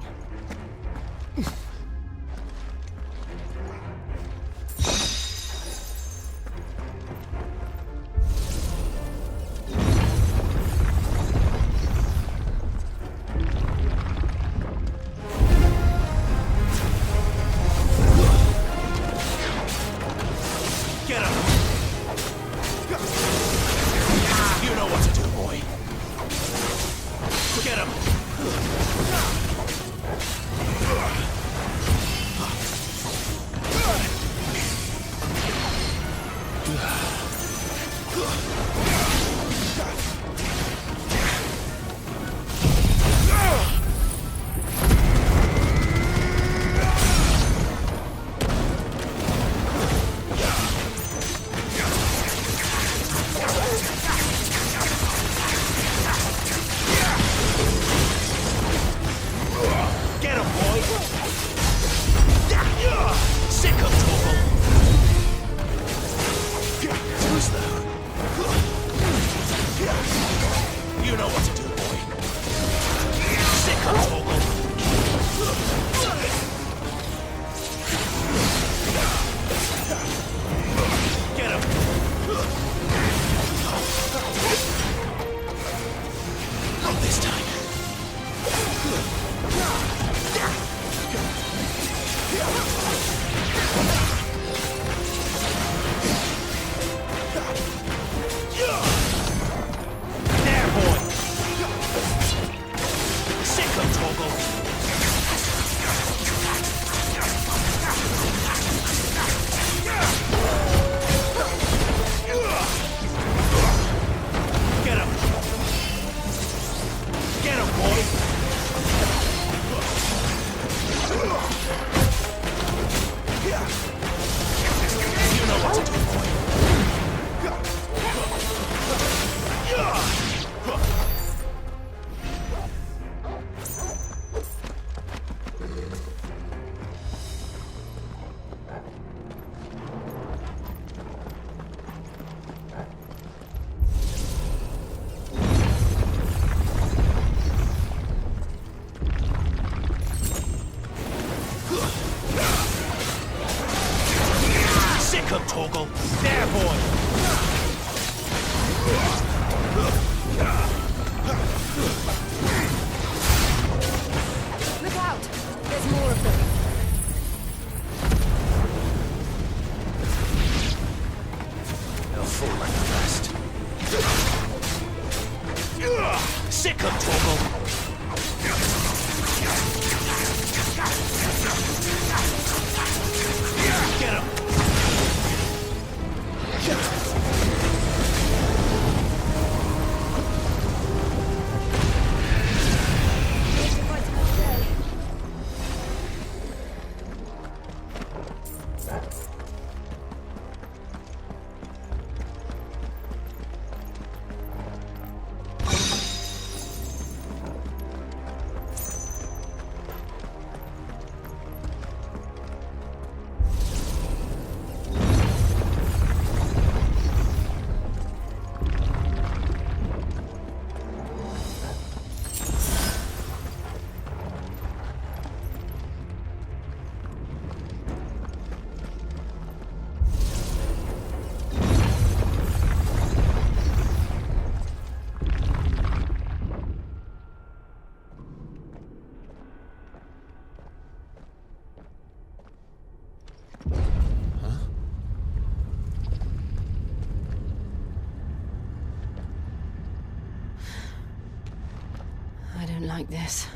like this.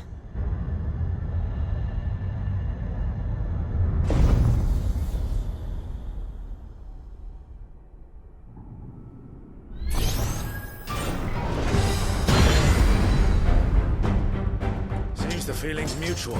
Seems the feeling's mutual.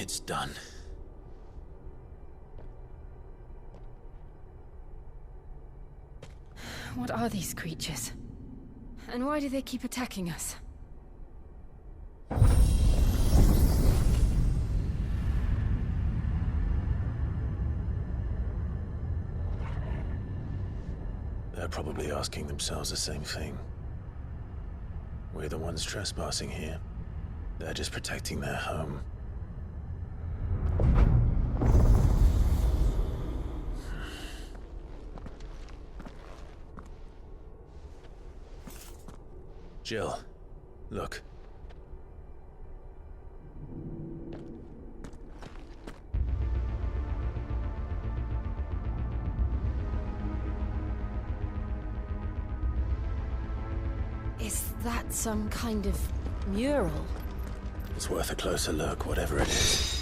It's done. What are these creatures? And why do they keep attacking us? They're probably asking themselves the same thing. We're the ones trespassing here. They're just protecting their home. Jill, look. Is that some kind of mural? It's worth a closer look, whatever it is.